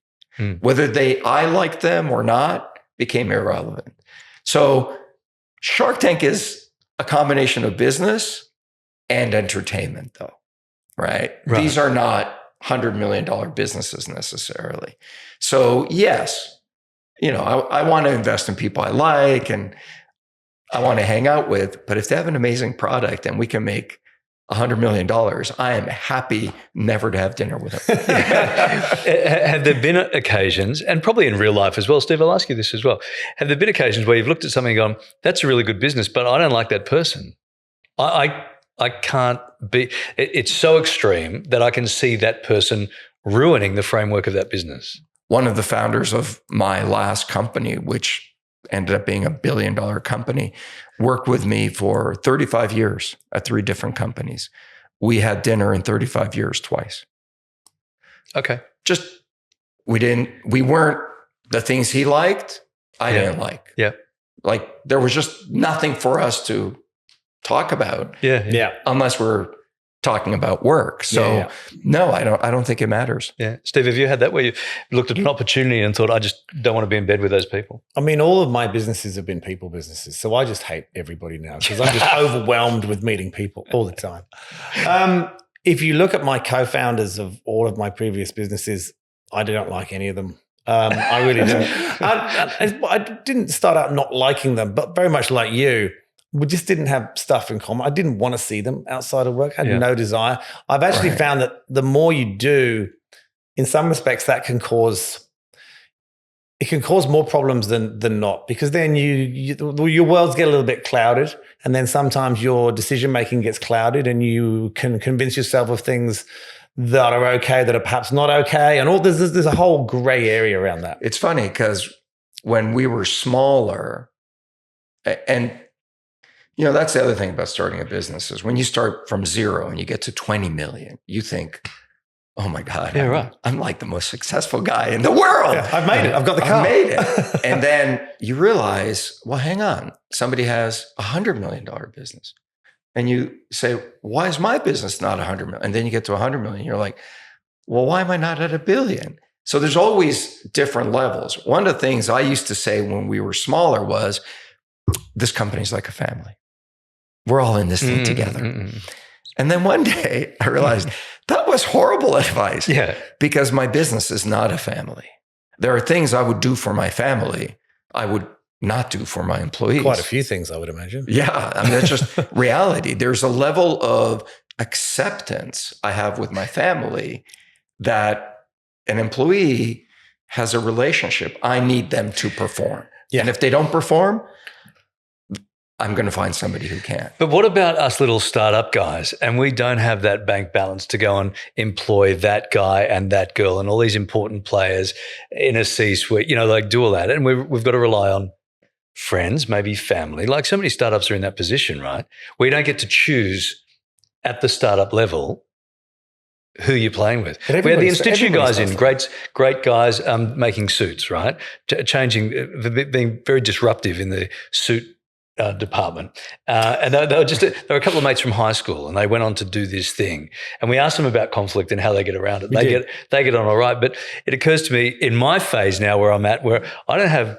Speaker 1: Whether I liked them or not became irrelevant. So Shark Tank is a combination of business and entertainment, though, right? These are not $100 million businesses necessarily. So yes, I want to invest in people I like and I want to hang out with, but if they have an amazing product and we can make $100 million, I am happy never to have dinner with them.
Speaker 2: Have there been occasions, and probably in real life as well, Steve, I'll ask you this as well. Have there been occasions where you've looked at something and gone, that's a really good business, but I don't like that person. I can't be, it's so extreme that I can see that person ruining the framework of that business.
Speaker 1: One of the founders of my last company, which ended up being $1 billion company, worked with me for 35 years at 3 different companies. We had dinner in 35 years twice.
Speaker 2: Okay.
Speaker 1: We weren't the things he liked, I didn't like.
Speaker 2: Yeah.
Speaker 1: Like there was just nothing for us to talk about.
Speaker 2: Yeah.
Speaker 1: Unless we're talking about work. So no, I don't think it matters.
Speaker 2: Yeah. Steve, have you had that where you looked at an opportunity and thought, I just don't want to be in bed with those people?
Speaker 4: I mean, all of my businesses have been people businesses. So I just hate everybody now because I'm just overwhelmed with meeting people all the time. If you look at my co-founders of all of my previous businesses, I don't like any of them. I really don't. I didn't start out not liking them, but very much like you, we just didn't have stuff in common. I didn't want to see them outside of work. I had no desire. I've actually found that the more you do, in some respects, that can cause more problems than not, because then your worlds get a little bit clouded, and then sometimes your decision making gets clouded, and you can convince yourself of things that are okay that are perhaps not okay, and all there's a whole gray area around that.
Speaker 1: It's funny because when we were smaller, and that's the other thing about starting a business is when you start from zero and you get to 20 million, you think, oh my God, I'm like the most successful guy in the world.
Speaker 4: Yeah, I've made it. I've got the car.
Speaker 1: I've made it. And then you realize, well, hang on, somebody has $100 million business. And you say, why is my business not 100 million? And then you get to 100 million. You're like, well, why am I not at $1 billion? So there's always different levels. One of the things I used to say when we were smaller was, this company's like a family. We're all in this thing together. And then one day I realized that was horrible advice.
Speaker 2: Yeah.
Speaker 1: Because my business is not a family. There are things I would do for my family I would not do for my employees.
Speaker 4: Quite a few things, I would imagine.
Speaker 1: Yeah. I mean, that's just reality. There's a level of acceptance I have with my family that an employee has a relationship. I need them to perform.
Speaker 4: Yeah.
Speaker 1: And if they don't perform, I'm going to find somebody who can.
Speaker 2: But what about us little startup guys? And we don't have that bank balance to go and employ that guy and that girl and all these important players in a C-suite, like do all that. And we've got to rely on friends, maybe family. Like so many startups are in that position, right? Where you don't get to choose at the startup level who you're playing with. We had the institute guys in, great guys making suits, right? Being very disruptive in the suit department. And they were a couple of mates from high school and they went on to do this thing. And we asked them about conflict and how they get around it. They get on all right. But it occurs to me in my phase now where I'm at, where I don't have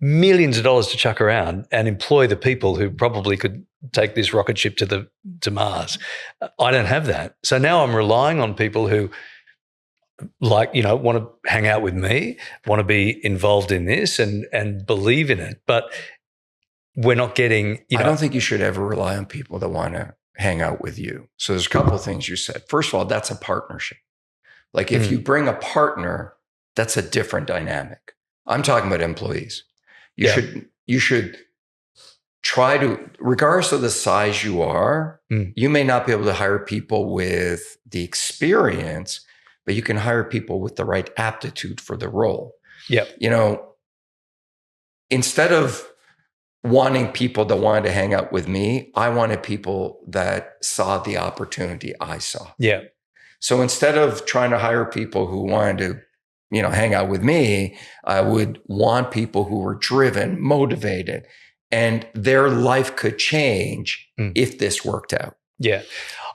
Speaker 2: millions of dollars to chuck around and employ the people who probably could take this rocket ship to Mars. I don't have that. So now I'm relying on people who want to hang out with me, want to be involved in this and believe in it. But we're not getting,
Speaker 1: I don't think you should ever rely on people that want to hang out with you. So there's a couple of things you said. First of all, that's a partnership. Like if you bring a partner, that's a different dynamic. I'm talking about employees. You should try to, regardless of the size you are, you may not be able to hire people with the experience, but you can hire people with the right aptitude for the role.
Speaker 2: Yeah.
Speaker 1: Instead of wanting people that wanted to hang out with me, I wanted people that saw the opportunity I saw.
Speaker 2: Yeah.
Speaker 1: So instead of trying to hire people who wanted to, hang out with me, I would want people who were driven, motivated, and their life could change if this worked out.
Speaker 2: Yeah.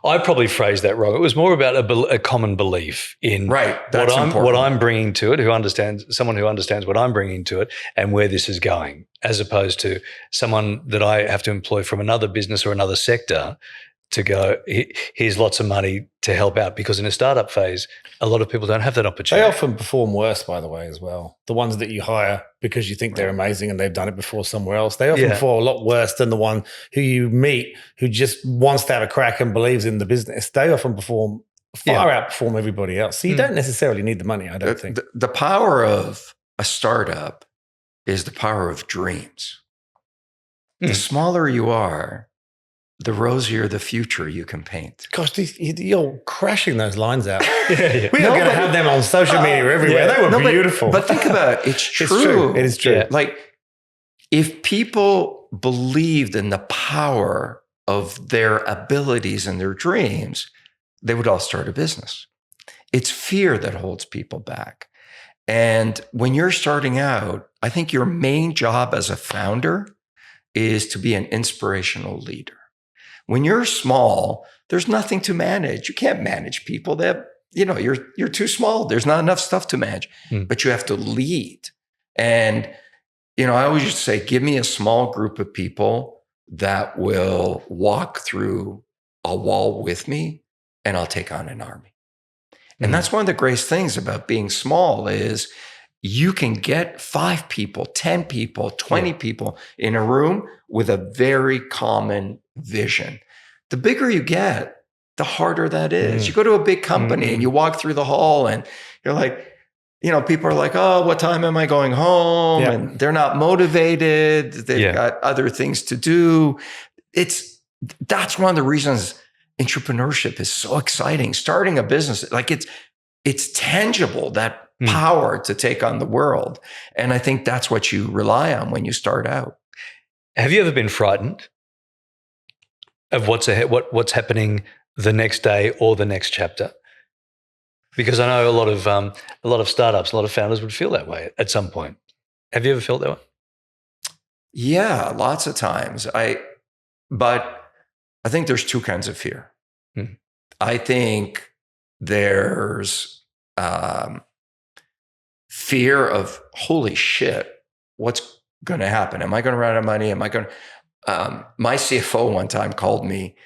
Speaker 2: I probably phrased that wrong. It was more about a common belief in what I'm bringing to it, someone who understands what I'm bringing to it and where this is going, as opposed to someone that I have to employ from another business or another sector to go, here's lots of money to help out. Because in a startup phase, a lot of people don't have that opportunity.
Speaker 4: They often perform worse, by the way, as well. The ones that you hire because you think they're amazing and they've done it before somewhere else, they often perform a lot worse than the one who you meet who just wants to have a crack and believes in the business. They often outperform everybody else. So you don't necessarily need the money, I don't think.
Speaker 1: The power of a startup is the power of dreams. The smaller you are, the rosier the future you can paint.
Speaker 4: Gosh, you're crashing those lines out. We are going to have them on social media everywhere. They were beautiful.
Speaker 1: But think about it. It's true.
Speaker 4: It's true. It is true.
Speaker 1: Yeah. Like if people believed in the power of their abilities and their dreams, they would all start a business. It's fear that holds people back. And when you're starting out, I think your main job as a founder is to be an inspirational leader. When you're small, there's nothing to manage. You can't manage people. You're too small. There's not enough stuff to manage, but you have to lead. And, I always used to say, give me a small group of people that will walk through a wall with me and I'll take on an army. And that's one of the greatest things about being small is you can get 5 people, 10 people, 20 people in a room with a very common vision. The bigger you get, the harder that is. You go to a big company and you walk through the hall and you're like, people are like, oh, what time am I going home? Yeah. And they're not motivated. They've got other things to do. That's one of the reasons entrepreneurship is so exciting. Starting a business, like it's tangible, that power to take on the world. And I think that's what you rely on when you start out.
Speaker 2: Have you ever been frightened of what's happening the next day or the next chapter? Because I know a lot of startups, a lot of founders would feel that way at some point. Have you ever felt that way?
Speaker 1: Yeah, lots of times. But I think there's 2 kinds of fear. I think there's fear of, holy shit, what's going to happen? Am I going to run out of money? My CFO one time called me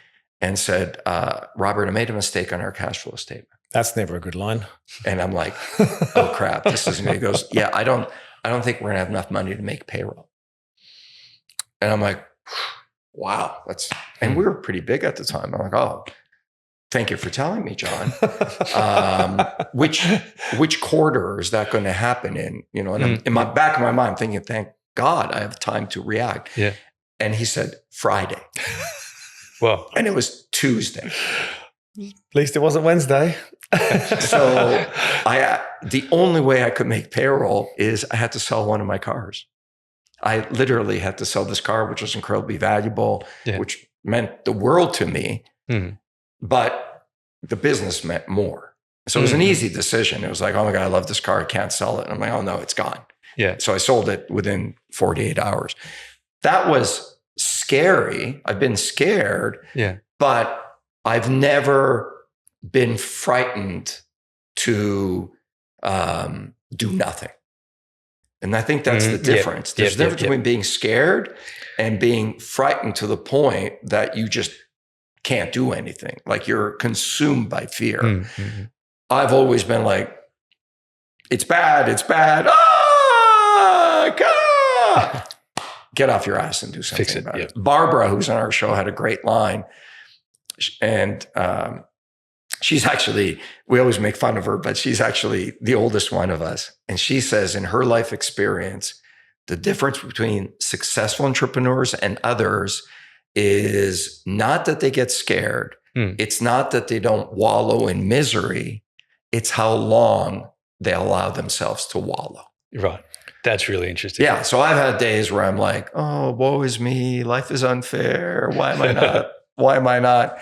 Speaker 1: and said, Robert, I made a mistake on our cash flow statement.
Speaker 4: That's never a good line.
Speaker 1: And I'm like, oh crap, this isn't good. He goes, yeah, I don't think we're gonna have enough money to make payroll. And I'm like, wow, and we were pretty big at the time. I'm like, oh, thank you for telling me, John. Which quarter is that going to happen in? You know, and I'm, in my back of my mind, I'm thinking, thank God I have time to react.
Speaker 2: Yeah.
Speaker 1: And he said, Friday.
Speaker 2: Well,
Speaker 1: and it was Tuesday.
Speaker 4: At least it wasn't Wednesday.
Speaker 1: So the only way I could make payroll is I had to sell one of my cars. I literally had to sell this car, which was incredibly valuable, which meant the world to me. But the business meant more. So it was an easy decision. It was like, oh my God, I love this car. I can't sell it. And I'm like, oh no, it's gone.
Speaker 2: Yeah.
Speaker 1: So I sold it within 48 hours. That was scary. I've been scared.
Speaker 2: Yeah.
Speaker 1: But I've never been frightened to do nothing. And I think that's the difference. There's a difference between being scared and being frightened to the point that you just can't do anything. Like you're consumed by fear. I've always been like, it's bad. Ah, get off your ass and do something about it. Barbara, who's on our show, had a great line. And she's actually, we always make fun of her, but she's actually the oldest one of us. And she says in her life experience, the difference between successful entrepreneurs and others is not that they get scared. It's not that they don't wallow in misery. It's how long they allow themselves to wallow.
Speaker 2: Right. That's really interesting.
Speaker 1: Yeah. So I've had days where I'm like, oh, woe is me. Life is unfair. Why am I not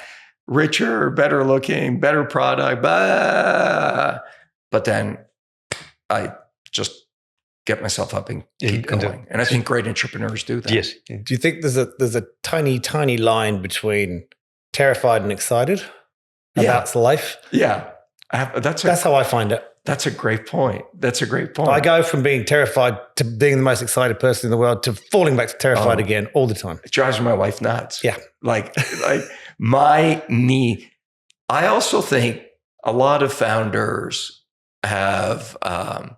Speaker 1: richer, better looking, better product? Bah. But then I just get myself up and keep going. And I think great entrepreneurs do that.
Speaker 2: Yes.
Speaker 4: Do you think there's a tiny, tiny line between terrified and excited about life?
Speaker 1: Yeah. That's
Speaker 4: how I find it.
Speaker 1: That's a great point.
Speaker 4: I go from being terrified to being the most excited person in the world to falling back to terrified again all the time.
Speaker 1: It drives my wife nuts.
Speaker 4: Yeah.
Speaker 1: Like my knee. I also think a lot of founders have a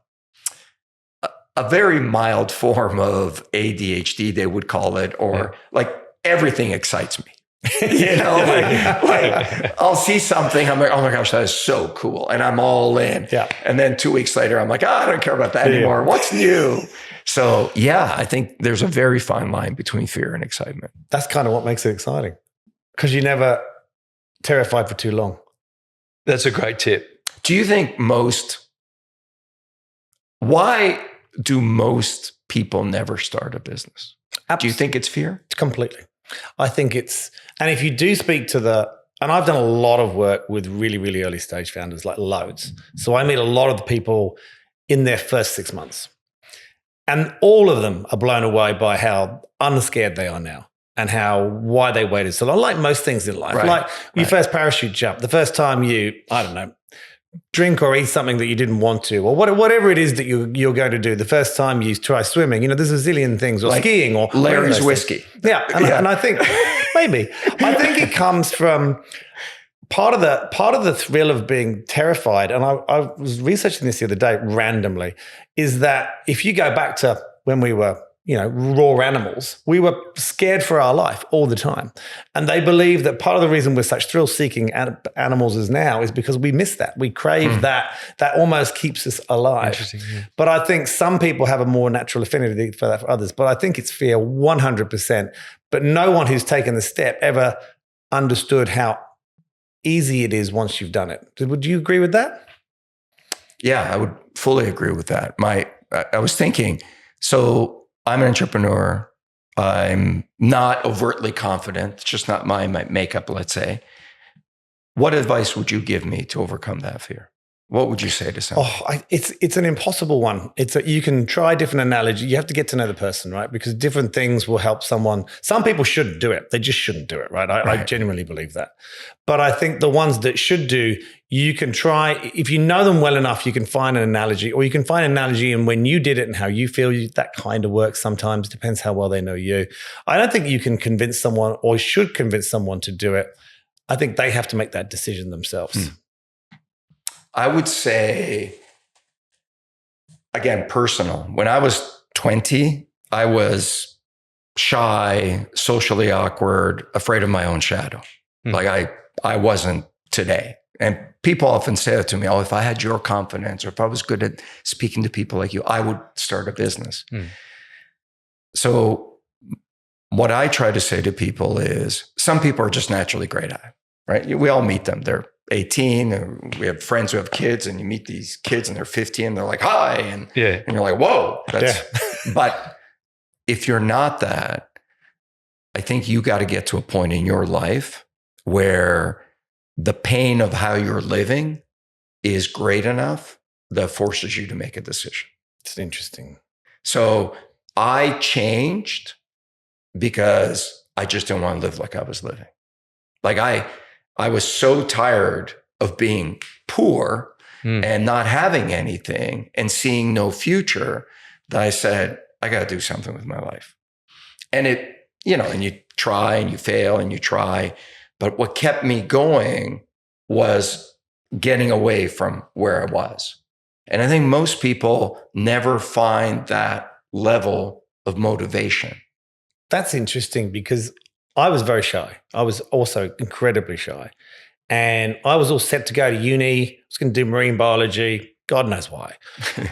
Speaker 1: very mild form of ADHD, they would call it, or like everything excites me. You know, like I'll see something, I'm like, oh my gosh, that is so cool. And I'm all in. Yeah. And then 2 weeks later, I'm like, I don't care about that anymore. What's new? So yeah, I think there's a very fine line between fear and excitement.
Speaker 4: That's kind of what makes it exciting, because you're never terrified for too long.
Speaker 2: That's a great tip.
Speaker 1: Do you think why do most people never start a business? Do you think it's fear?
Speaker 4: Completely. I think and if you do speak to and I've done a lot of work with really, really early stage founders, like loads. So I meet a lot of the people in their first 6 months, and all of them are blown away by how unscared they are now and why they waited so long. Like most things in life, like your first parachute jump, the first time you, I don't know, drink or eat something that you didn't want to, or whatever it is that you're going to do. The first time you try swimming, there's a zillion things, or like skiing, or
Speaker 1: Larry's whiskey.
Speaker 4: Yeah, and I think I think it comes from part of the thrill of being terrified. And I was researching this the other day randomly. Is that if you go back to when we were raw animals, we were scared for our life all the time. And they believe that part of the reason we're such thrill-seeking animals as now is because we miss that. We crave that. That almost keeps us alive.
Speaker 2: Interesting, yeah.
Speaker 4: But I think some people have a more natural affinity for that for others. But I think it's fear 100%. But no one who's taken the step ever understood how easy it is once you've done it. Would you agree with that?
Speaker 1: Yeah, I would fully agree with that. I was thinking, so I'm an entrepreneur. I'm not overtly confident. It's just not my makeup, let's say. What advice would you give me to overcome that fear? What would you say to someone?
Speaker 4: It's an impossible one. You can try different analogy. You have to get to know the person, right? Because different things will help someone. Some people shouldn't do it. They just shouldn't do it, right? I genuinely believe that. But I think the ones that should do, you can try. If you know them well enough, you can find an analogy, or you can find an analogy in when you did it and how you feel. That kind of works sometimes. Depends how well they know you. I don't think you can convince someone or should convince someone to do it. I think they have to make that decision themselves.
Speaker 1: I would say, again, personal. When I was 20, I was shy, socially awkward, afraid of my own shadow. Like I wasn't today. And people often say that to me, oh, if I had your confidence, or if I was good at speaking to people like you, I would start a business. So what I try to say to people is, some people are just naturally great at it, right? We all meet them. They're 18, and we have friends who have kids, and you meet these kids and they're 50 and they're like, hi. And you're like, whoa. But if you're not that, I think you got to get to a point in your life where the pain of how you're living is great enough that forces you to make a decision.
Speaker 4: It's interesting.
Speaker 1: So I changed because I just didn't want to live like I was living. Like I was so tired of being poor and not having anything and seeing no future that I said, I got to do something with my life. And and you try and you fail and you try. But what kept me going was getting away from where I was. And I think most people never find that level of motivation.
Speaker 4: That's interesting, because I was very shy. I was also incredibly shy. And I was all set to go to uni. I was going to do marine biology. God knows why.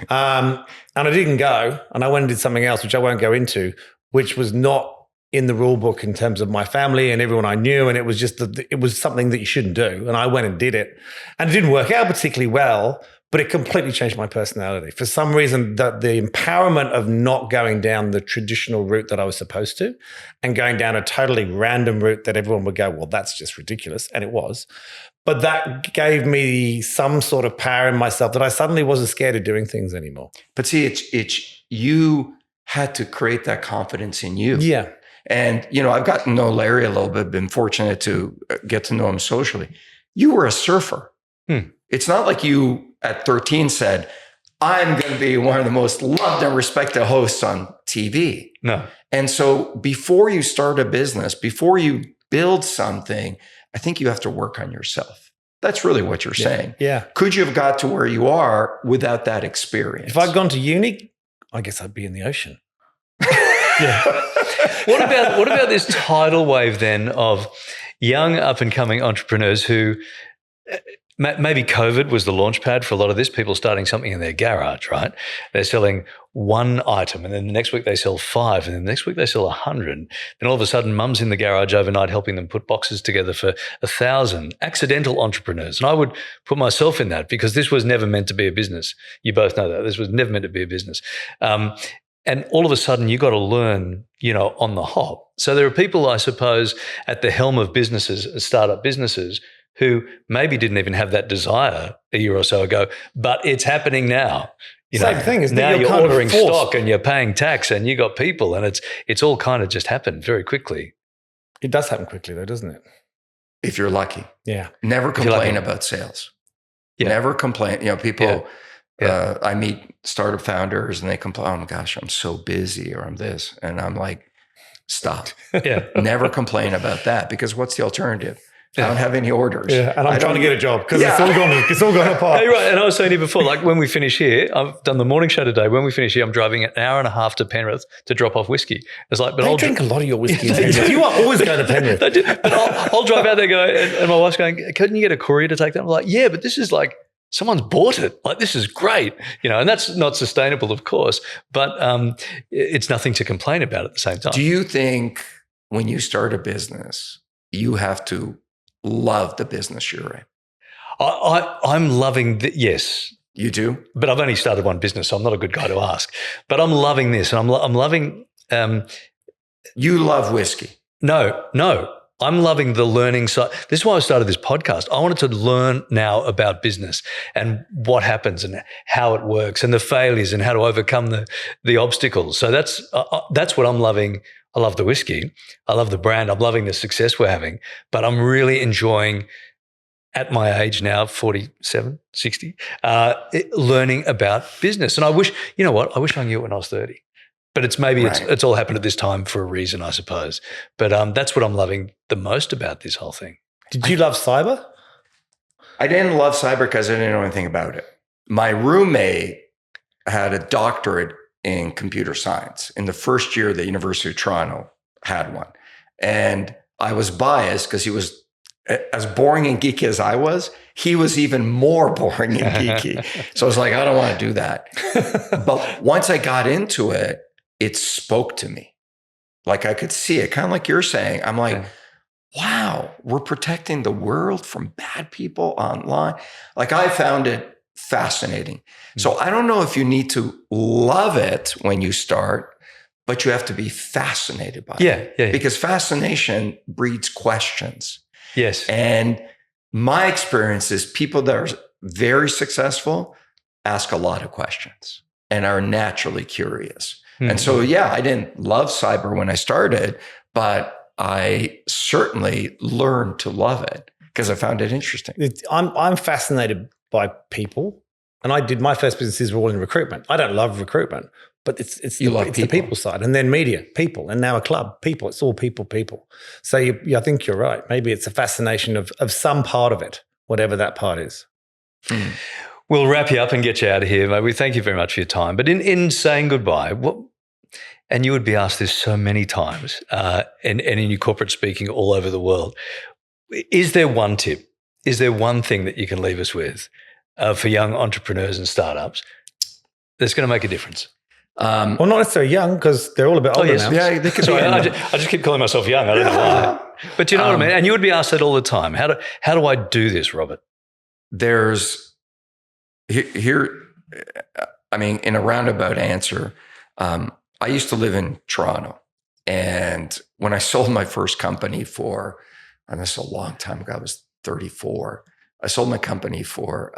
Speaker 4: And I didn't go. And I went and did something else, which I won't go into, which was not in the rule book in terms of my family and everyone I knew. And it was just it was something that you shouldn't do. And I went and did it. And it didn't work out particularly well, but it completely changed my personality. For some reason, the empowerment of not going down the traditional route that I was supposed to and going down a totally random route that everyone would go, well, that's just ridiculous. And it was. But that gave me some sort of power in myself that I suddenly wasn't scared of doing things anymore.
Speaker 1: But see, it's you had to create that confidence in you.
Speaker 4: Yeah.
Speaker 1: And, I've gotten to know Larry a little bit, been fortunate to get to know him socially. You were a surfer. It's not like you at 13 said, I'm going to be one of the most loved and respected hosts on TV.
Speaker 2: No.
Speaker 1: And so before you start a business, before you build something, I think you have to work on yourself. That's really what you're saying.
Speaker 4: Yeah.
Speaker 1: Could you have got to where you are without that experience?
Speaker 4: If I'd gone to uni, I guess I'd be in the ocean.
Speaker 2: What about this tidal wave then of young up and coming entrepreneurs who maybe COVID was the launch pad for a lot of this, people starting something in their garage, right? They're selling one item, and then the next week they sell 5, and then the next week they sell 100. Then all of a sudden mum's in the garage overnight helping them put boxes together for 1,000. Accidental entrepreneurs. And I would put myself in that, because this was never meant to be a business. You both know that. This was never meant to be a business. And all of a sudden you got to learn, on the hop. So there are people, I suppose, at the helm of businesses, startup businesses, who maybe didn't even have that desire a year or so ago, but it's happening now.
Speaker 4: Same thing is
Speaker 2: now you're ordering stock and you're paying tax and you got people, and it's all kind of just happened very quickly.
Speaker 4: It does happen quickly though, doesn't it?
Speaker 1: If you're lucky.
Speaker 4: Yeah.
Speaker 1: Never complain about sales. Yeah. Never complain. People, I meet startup founders and they complain, oh my gosh, I'm so busy, or I'm this. And I'm like, stop. Never complain about that, because what's the alternative? I don't have any orders.
Speaker 4: Yeah, and I'm trying to get a job because it's all gone apart.
Speaker 2: Hey, right. And I was saying to you before, like when we finish here, I've done the morning show today. When we finish here, I'm driving an hour and a half to Penrith to drop off whiskey. It's like, but
Speaker 4: I'll drink a lot of your whiskey. You are always going to Penrith.
Speaker 2: I do, but I'll drive out there, and my wife's going, couldn't you get a courier to take that? I'm like, yeah, but this is like, someone's bought it. Like, this is great, and that's not sustainable, of course, but it's nothing to complain about at the same time.
Speaker 1: Do you think when you start a business, you have to love the business you're in?
Speaker 2: I'm loving yes.
Speaker 1: You do?
Speaker 2: But I've only started one business, so I'm not a good guy to ask. But I'm loving this, and I'm loving.
Speaker 1: You love whiskey?
Speaker 2: No. I'm loving the learning side. This is why I started this podcast. I wanted to learn now about business and what happens and how it works and the failures and how to overcome the obstacles. So that's what I'm loving. I love the whiskey. I love the brand. I'm loving the success we're having. But I'm really enjoying, at my age now, 47, 60, learning about business. And I wish, I wish I knew it when I was 30. But it's all happened at this time for a reason, I suppose. But that's what I'm loving the most about this whole thing.
Speaker 4: Did you love cyber?
Speaker 1: I didn't love cyber because I didn't know anything about it. My roommate had a doctorate in computer science. In the first year, the University of Toronto had one. And I was biased because he was as boring and geeky as I was. He was even more boring and geeky. So I was like, I don't want to do that. But once I got into it, it spoke to me. Like I could see it, kind of like you're saying. I'm like, wow, we're protecting the world from bad people online. Like I found it fascinating. So I don't know if you need to love it when you start, but you have to be fascinated by it. Yeah. Because fascination breeds questions.
Speaker 2: Yes.
Speaker 1: And my experience is people that are very successful ask a lot of questions and are naturally curious. Mm-hmm. And so, yeah, I didn't love cyber when I started, but I certainly learned to love it because I found it interesting.
Speaker 4: I'm fascinated by people. And I did my first businesses were all in recruitment. I don't love recruitment, but it's the people side, and then media, people, and now a club, people. It's all people. So I think you're right. Maybe it's a fascination of some part of it, whatever that part is.
Speaker 2: Mm. We'll wrap you up and get you out of here. Mate. We thank you very much for your time. But in saying goodbye, and you would be asked this so many times, and in your corporate speaking all over the world, is there one tip? Is there one thing that you can leave us with for young entrepreneurs and startups that's going to make a difference?
Speaker 4: Well, not necessarily young, because they're all a bit older now.
Speaker 1: Yeah, they could
Speaker 2: be. I just keep calling myself young. I don't know why. But you know what I mean? And you would be asked that all the time. How do I do this, Robert?
Speaker 1: There's here, I mean, in a roundabout answer, I used to live in Toronto. And when I sold my first company and this is a long time ago, I was 34. I sold my company for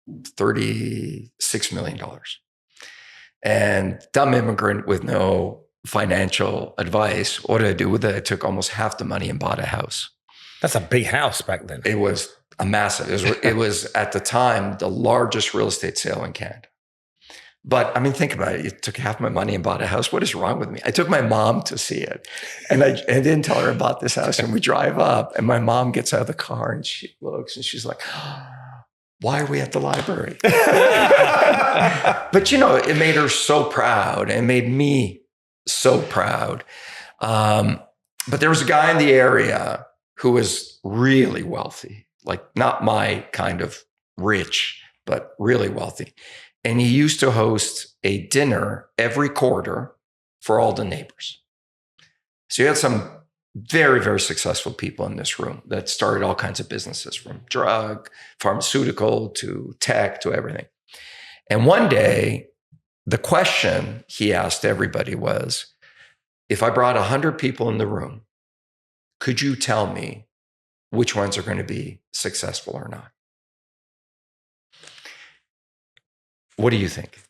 Speaker 1: $36 million. And dumb immigrant with no financial advice, what did I do with it? I took almost half the money and bought a house.
Speaker 4: That's a big house back then.
Speaker 1: It was a massive. It was at the time the largest real estate sale in Canada. But I mean, think about it. You took half my money and bought a house. What is wrong with me? I took my mom to see it, and I didn't tell her about this house. And we drive up, and my mom gets out of the car and she looks and she's like, "Why are we at the library?" But it made her so proud, and made me so proud. But there was a guy in the area who was really wealthy, like not my kind of rich, but really wealthy. And he used to host a dinner every quarter for all the neighbors. So you had some very, very successful people in this room that started all kinds of businesses, from drug, pharmaceutical, to tech, to everything. And one day, the question he asked everybody was, if I brought 100 people in the room, could you tell me which ones are going to be successful or not? What do you think?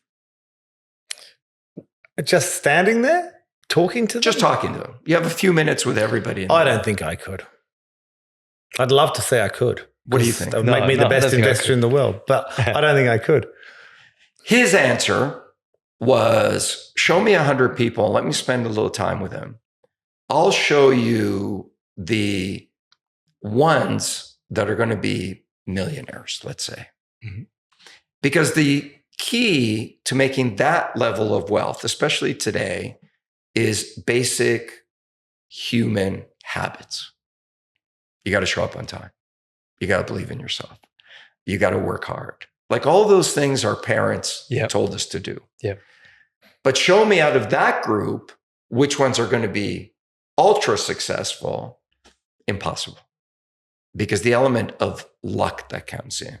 Speaker 4: Just standing there, talking to them?
Speaker 1: Just talking to them. You have a few minutes with everybody.
Speaker 4: I don't think I could. I'd love to say I could.
Speaker 1: What do you think?
Speaker 4: That would make me the best investor in the world, but I don't think I could.
Speaker 1: His answer was, show me 100 people and let me spend a little time with them. I'll show you the ones that are going to be millionaires, let's say. Mm-hmm. Because the key to making that level of wealth, especially today, is basic human habits. You got to show up on time. You got to believe in yourself. You got to work hard. Like all those things our parents told us to do.
Speaker 2: Yeah.
Speaker 1: But show me out of that group which ones are going to be ultra successful. Impossible. Because the element of luck that comes in.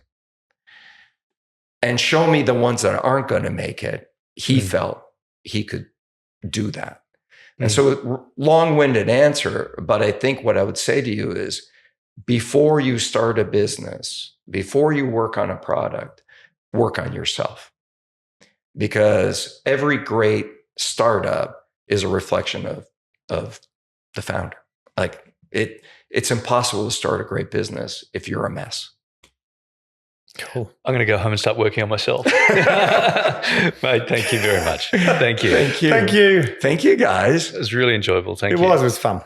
Speaker 1: And show me the ones that aren't going to make it. He felt he could do that. And so, long-winded answer, but I think what I would say to you is, before you start a business, before you work on a product, work on yourself. Because every great startup is a reflection of the founder. Like it's impossible to start a great business if you're a mess.
Speaker 2: Cool. I'm going to go home and start working on myself. Mate, thank you very much. Thank you.
Speaker 1: Thank you.
Speaker 4: Thank you.
Speaker 1: Thank you, guys.
Speaker 2: It was really enjoyable. Thank you.
Speaker 4: It was fun.